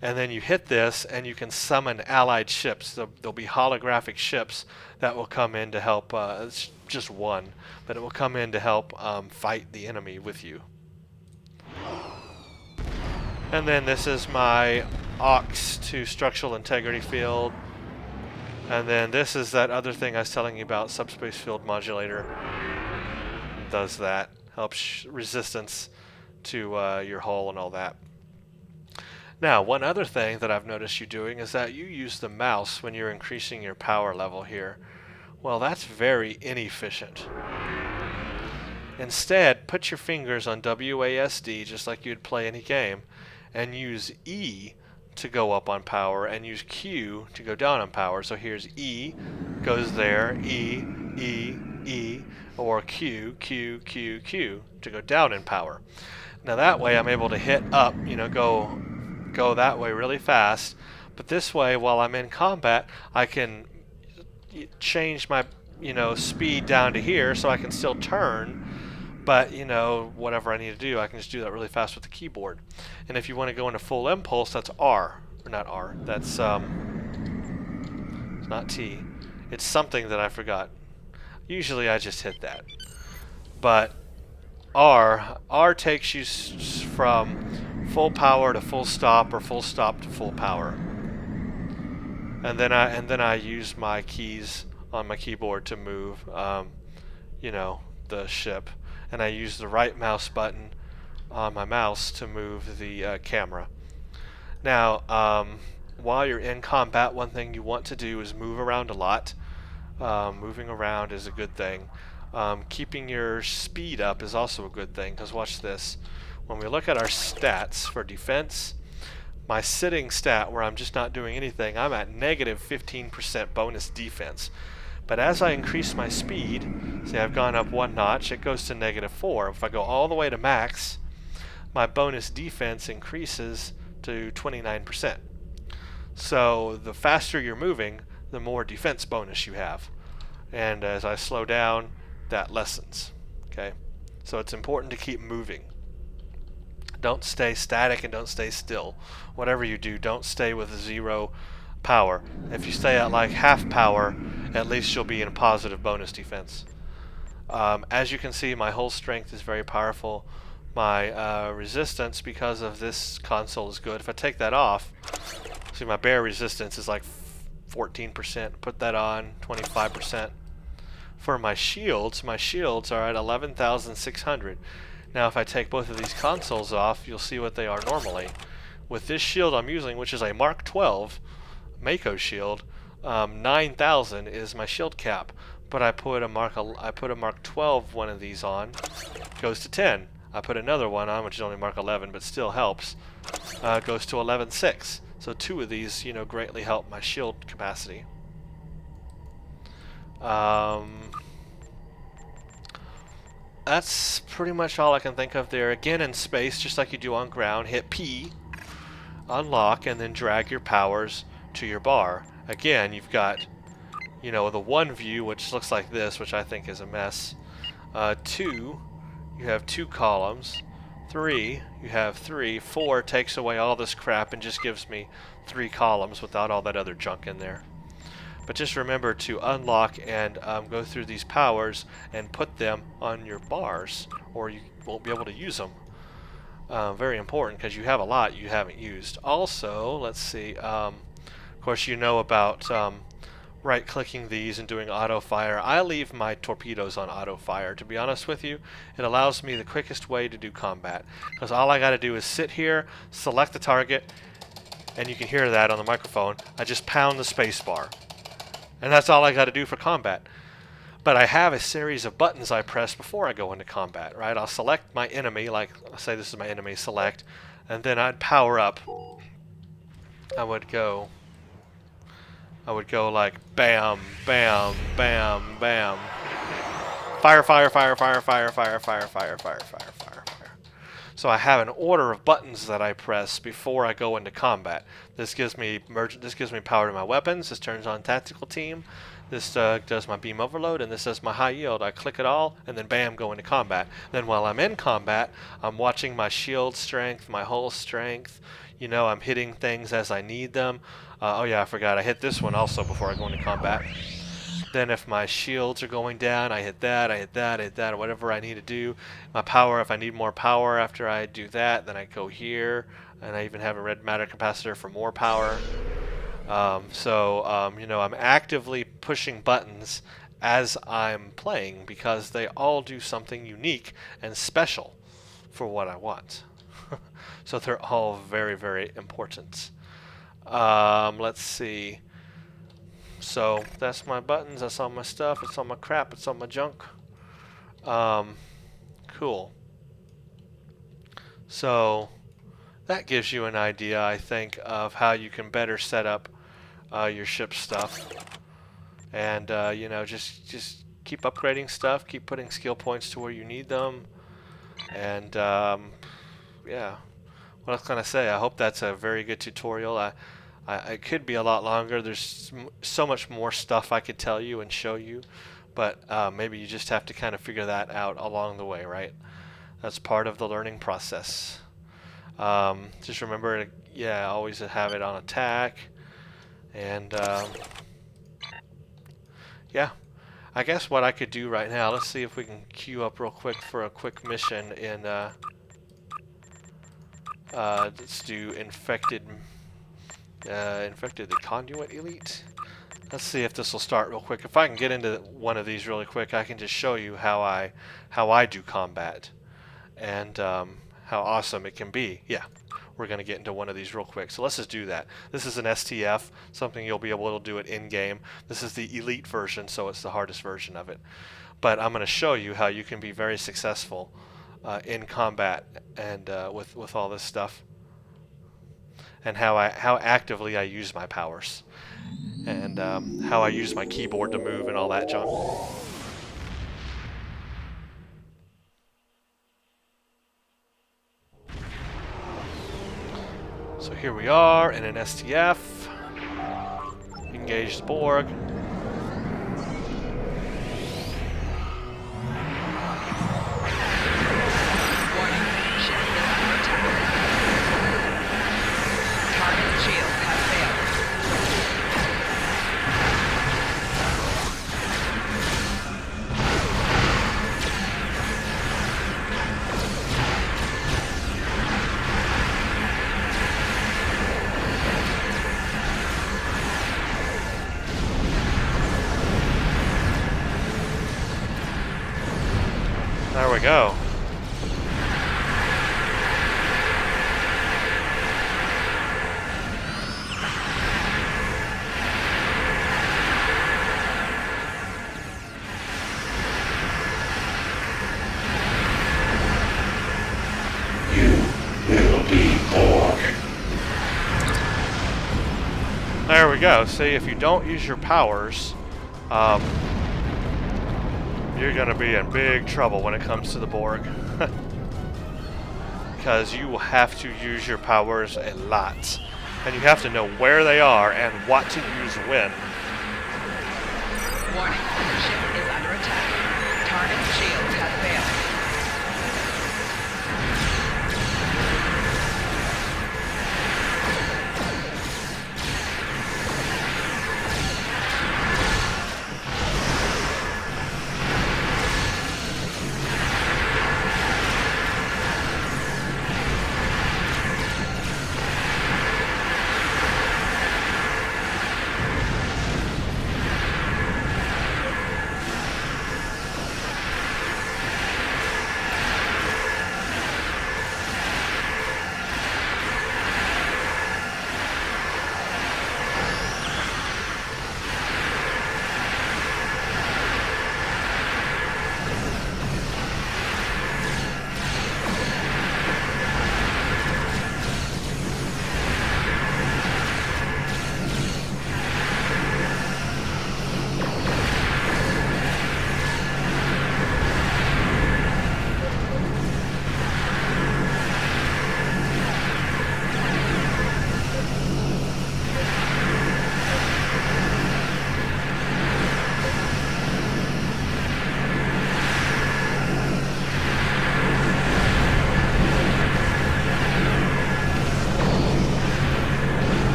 And then you hit this and you can summon allied ships. There'll be holographic ships that will come in to help, it's just one, but it will come in to help fight the enemy with you. And then this is my aux to structural integrity field. And then this is that other thing I was telling you about, subspace field modulator. Does that. Helps resistance to your hull and all that. Now, one other thing that I've noticed you doing is that you use the mouse when you're increasing your power level here. Well, that's very inefficient. Instead, put your fingers on WASD just like you'd play any game, and use E to go up on power and use Q to go down on power. So here's E goes there, E, E, E, or Q, Q, Q, Q to go down in power. Now that way I'm able to hit up, you know, go that way really fast, but this way while I'm in combat I can change my, you know, speed down to here so I can still turn. But, you know, whatever I need to do, I can just do that really fast with the keyboard. And if you want to go into full impulse, that's R. Or not R. That's, it's not T. It's something that I forgot. Usually I just hit that. But R takes you from full power to full stop, or full stop to full power. And then I use my keys on my keyboard to move, you know, the ship. And I use the right mouse button on my mouse to move the camera. Now, while you're in combat, one thing you want to do is move around a lot. Moving around is a good thing. Keeping your speed up is also a good thing, because watch this. When we look at our stats for defense, my sitting stat where I'm just not doing anything, I'm at negative 15% bonus defense. But as I increase my speed, see I've gone up 1 notch, it goes to -4. If I go all the way to max, my bonus defense increases to 29%. So the faster you're moving, the more defense bonus you have. And as I slow down, that lessens. Okay? So it's important to keep moving. Don't stay static and don't stay still. Whatever you do, don't stay with 0 power. If you stay at like half power, at least you'll be in positive bonus defense. As you can see, my hull strength is very powerful. My resistance, because of this console, is good. If I take that off, see my bare resistance is like 14%. Put that on, 25%. For my shields are at 11,600. Now if I take both of these consoles off, you'll see what they are normally. With this shield I'm using, which is a Mark 12 Mako shield, 9,000 is my shield cap. But I put a Mark 12 one of these on, goes to 10. I put another one on, which is only Mark 11, but still helps. Goes to 11.6. So 2 of these, you know, greatly help my shield capacity. That's pretty much all I can think of there. Again, in space, just like you do on ground, hit P, unlock, and then drag your powers to your bar. Again, you've got, you know, the 1 view, which looks like this, which I think is a mess. 2, you have 2 columns. 3, you have 3. 4 takes away all this crap and just gives me 3 columns without all that other junk in there. But just remember to unlock and go through these powers and put them on your bars, or you won't be able to use them. Very important, because you have a lot you haven't used. Also, let's see, of course you know about right-clicking these and doing auto-fire. I leave my torpedoes on auto-fire. To be honest with you, it allows me the quickest way to do combat, because all I got to do is sit here, select the target, and you can hear that on the microphone. I just pound the space bar. And that's all I got to do for combat. But I have a series of buttons I press before I go into combat, right? I'll select my enemy, like, I'll say this is my enemy, select, and then I'd power up. I would go like bam, bam, bam, bam. Fire, fire, fire, fire, fire, fire, fire, fire, fire, fire, fire, fire. So I have an order of buttons that I press before I go into combat. This gives me power to my weapons. This turns on tactical team. This does my beam overload, and this does my high yield. I click it all, and then bam, go into combat. Then while I'm in combat, I'm watching my shield strength, my hull strength. You know, I'm hitting things as I need them. Oh yeah, I forgot. I hit this one also before I go into combat. Then if my shields are going down, I hit that, I hit that, I hit that, or whatever I need to do. My power, if I need more power after I do that, then I go here. And I even have a red matter capacitor for more power. You know, I'm actively pushing buttons as I'm playing, because they all do something unique and special for what I want. So they're all very, very important. Let's see. So that's my buttons, that's all my stuff, it's all my crap, it's all my junk. Cool. So that gives you an idea, I think, of how you can better set up your ship stuff. And you know, just keep upgrading stuff, keep putting skill points to where you need them. And yeah, what else can I say? I hope that's a very good tutorial. It could be a lot longer. There's so much more stuff I could tell you and show you, but maybe you just have to kind of figure that out along the way, right? That's part of the learning process. Just remember to, yeah, always have it on attack. And yeah, I guess what I could do right now, let's see if we can queue up real quick for a quick mission in, let's do Infected the Conduit Elite. Let's see if this will start real quick. If I can get into one of these really quick, I can just show you how I do combat and how awesome it can be. Yeah, we're going to get into one of these real quick. So let's just do that. This is an STF, something you'll be able to do it in-game. This is the Elite version, so it's the hardest version of it. But I'm going to show you how you can be very successful in combat and with all this stuff. And how actively I use my powers, and how I use my keyboard to move and all that junk. So here we are in an STF. Engage the Borg. There we go. There we go. See, if you don't use your powers, you're going to be in big trouble when it comes to the Borg. Because you will have to use your powers a lot. And you have to know where they are and what to use when. Warning, ship is under attack. Target shield has failed.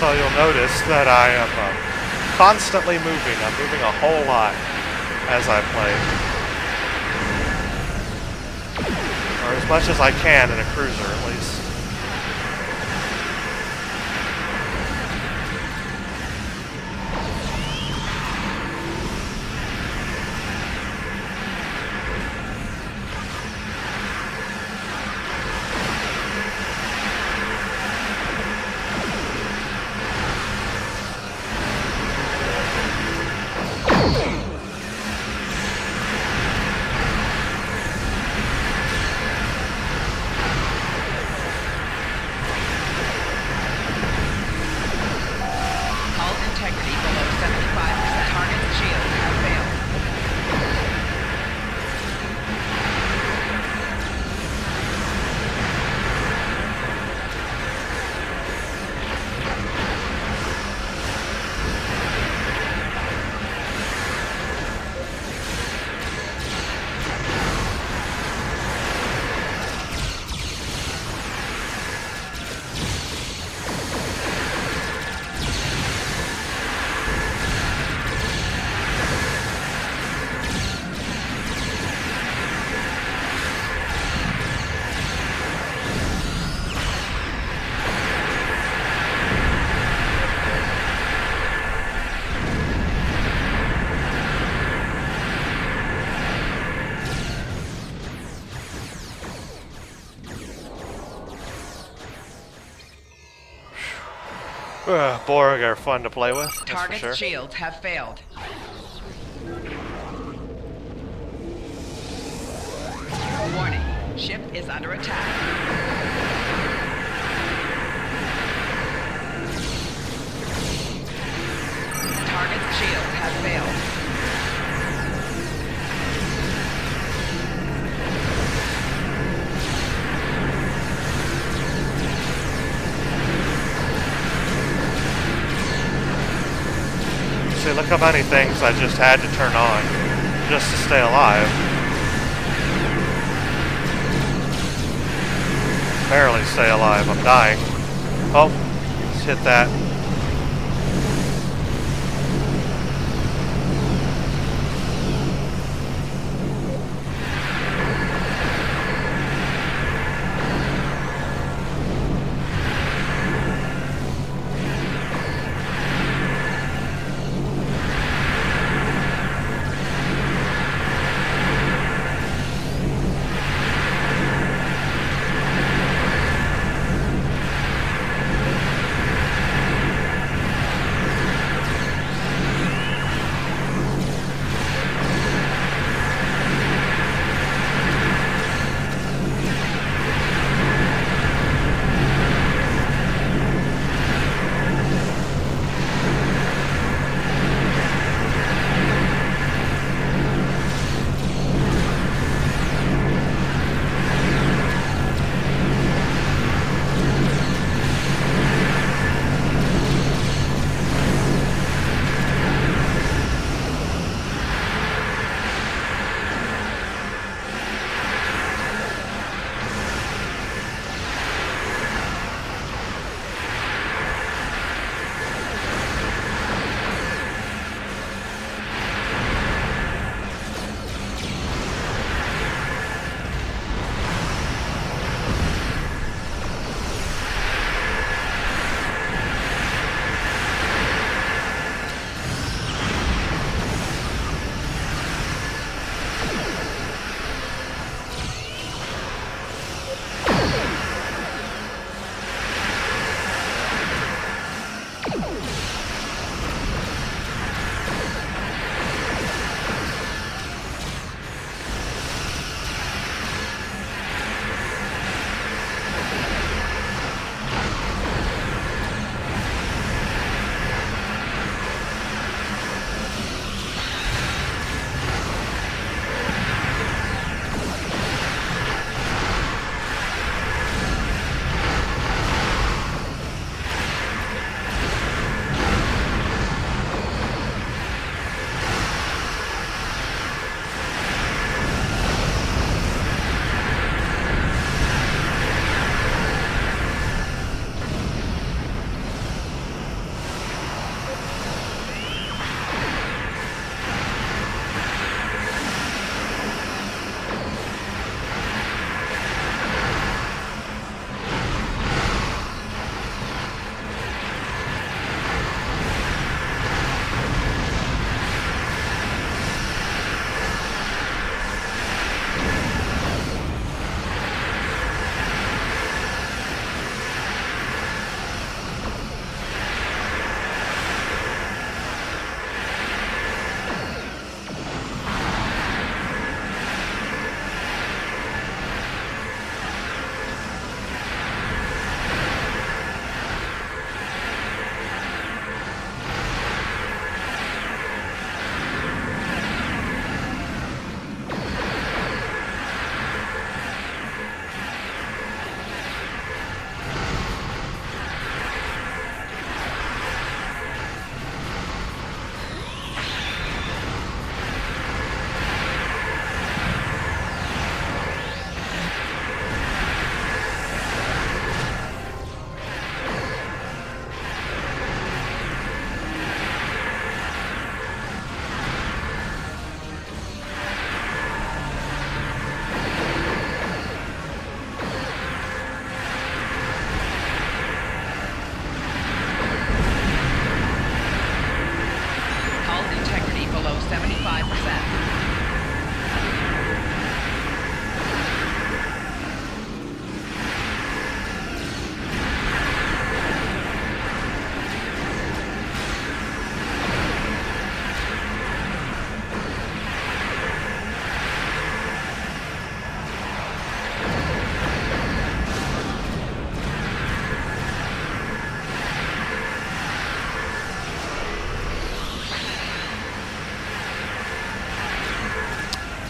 So you'll notice that I am constantly moving. I'm moving a whole lot as I play. Or as much as I can in a cruiser, at least. Borg are fun to play with, that's Target's for sure. shields have failed. Warning, ship is under attack. Target's shields have failed. See, look how many things I just had to turn on just to stay alive. Barely stay alive, I'm dying. Oh, let's hit that.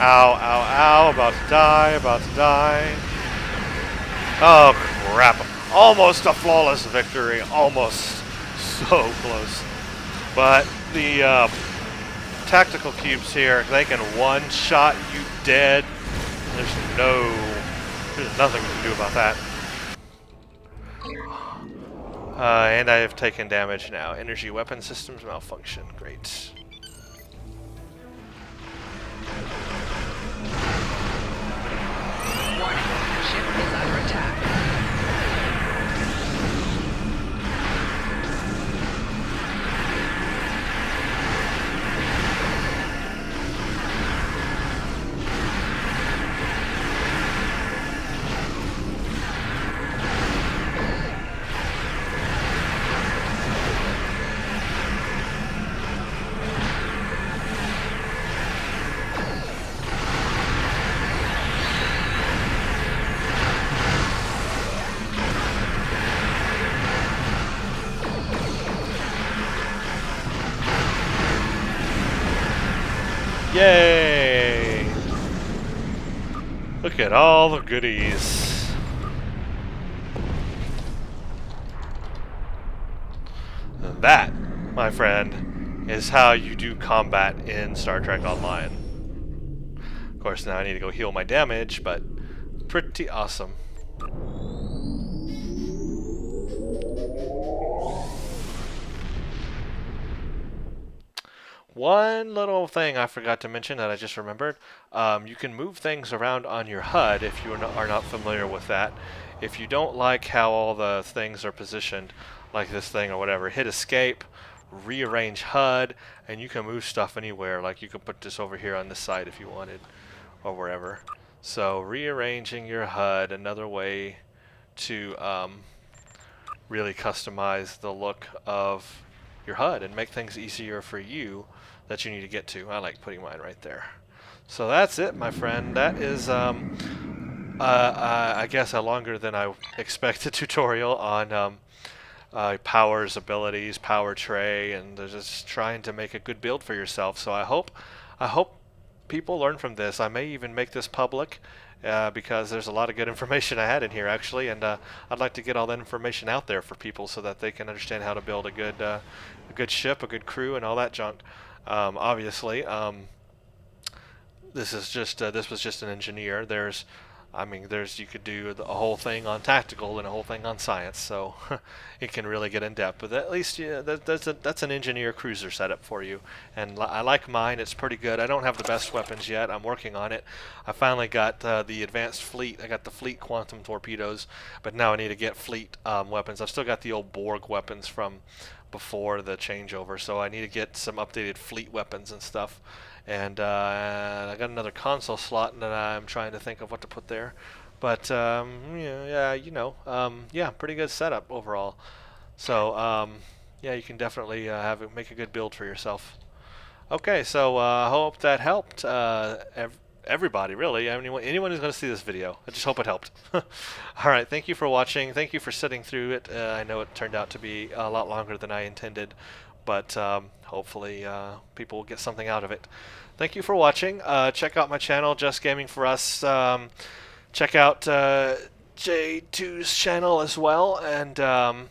Ow, ow, ow. About to die, about to die. Oh, crap. Almost a flawless victory. Almost. So close. But the tactical cubes here, they can one-shot you dead. There's nothing we can do about that. And I have taken damage now. Energy weapon systems malfunction. Great. Warning. Ship is under attack. Yay! Look at all the goodies. And that, my friend, is how you do combat in Star Trek Online. Of course, now I need to go heal my damage, but pretty awesome. One little thing I forgot to mention that I just remembered. You can move things around on your HUD if you are not familiar with that. If you don't like how all the things are positioned, like this thing or whatever, hit escape, rearrange HUD, and you can move stuff anywhere. Like you can put this over here on this side if you wanted, or wherever. So rearranging your HUD, another way to really customize the look of your HUD and make things easier for you that you need to get to. I like putting mine right there. So that's it, my friend. That is, I guess, a longer than I expected tutorial on powers, abilities, power tray, and just trying to make a good build for yourself. So I hope people learn from this. I may even make this public. Because there's a lot of good information I had in here actually, and I'd like to get all that information out there for people so that they can understand how to build a good ship, a good crew, and all that junk. Obviously, this was just an engineer. You could do a whole thing on tactical and a whole thing on science, so it can really get in depth. But at least that's an engineer cruiser setup for you, and I like mine. It's pretty good. I don't have the best weapons yet. I'm working on it. I finally got the advanced fleet. I got the fleet quantum torpedoes, but now I need to get fleet weapons. I've still got the old Borg weapons from before the changeover, so I need to get some updated fleet weapons and stuff. And I got another console slot that I'm trying to think of what to put there. But yeah, pretty good setup overall. So yeah, you can definitely make a good build for yourself. Okay, so I hope that helped everybody, really. Anyone who's going to see this video. I just hope it helped. All right, thank you for watching. Thank you for sitting through it. I know it turned out to be a lot longer than I intended, but hopefully people will get something out of it. Thank you for watching. Check out my channel, Just Gaming for Us. Check out J2's channel as well, and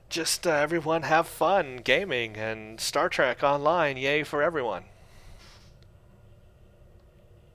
just everyone have fun gaming and Star Trek Online. Yay for everyone.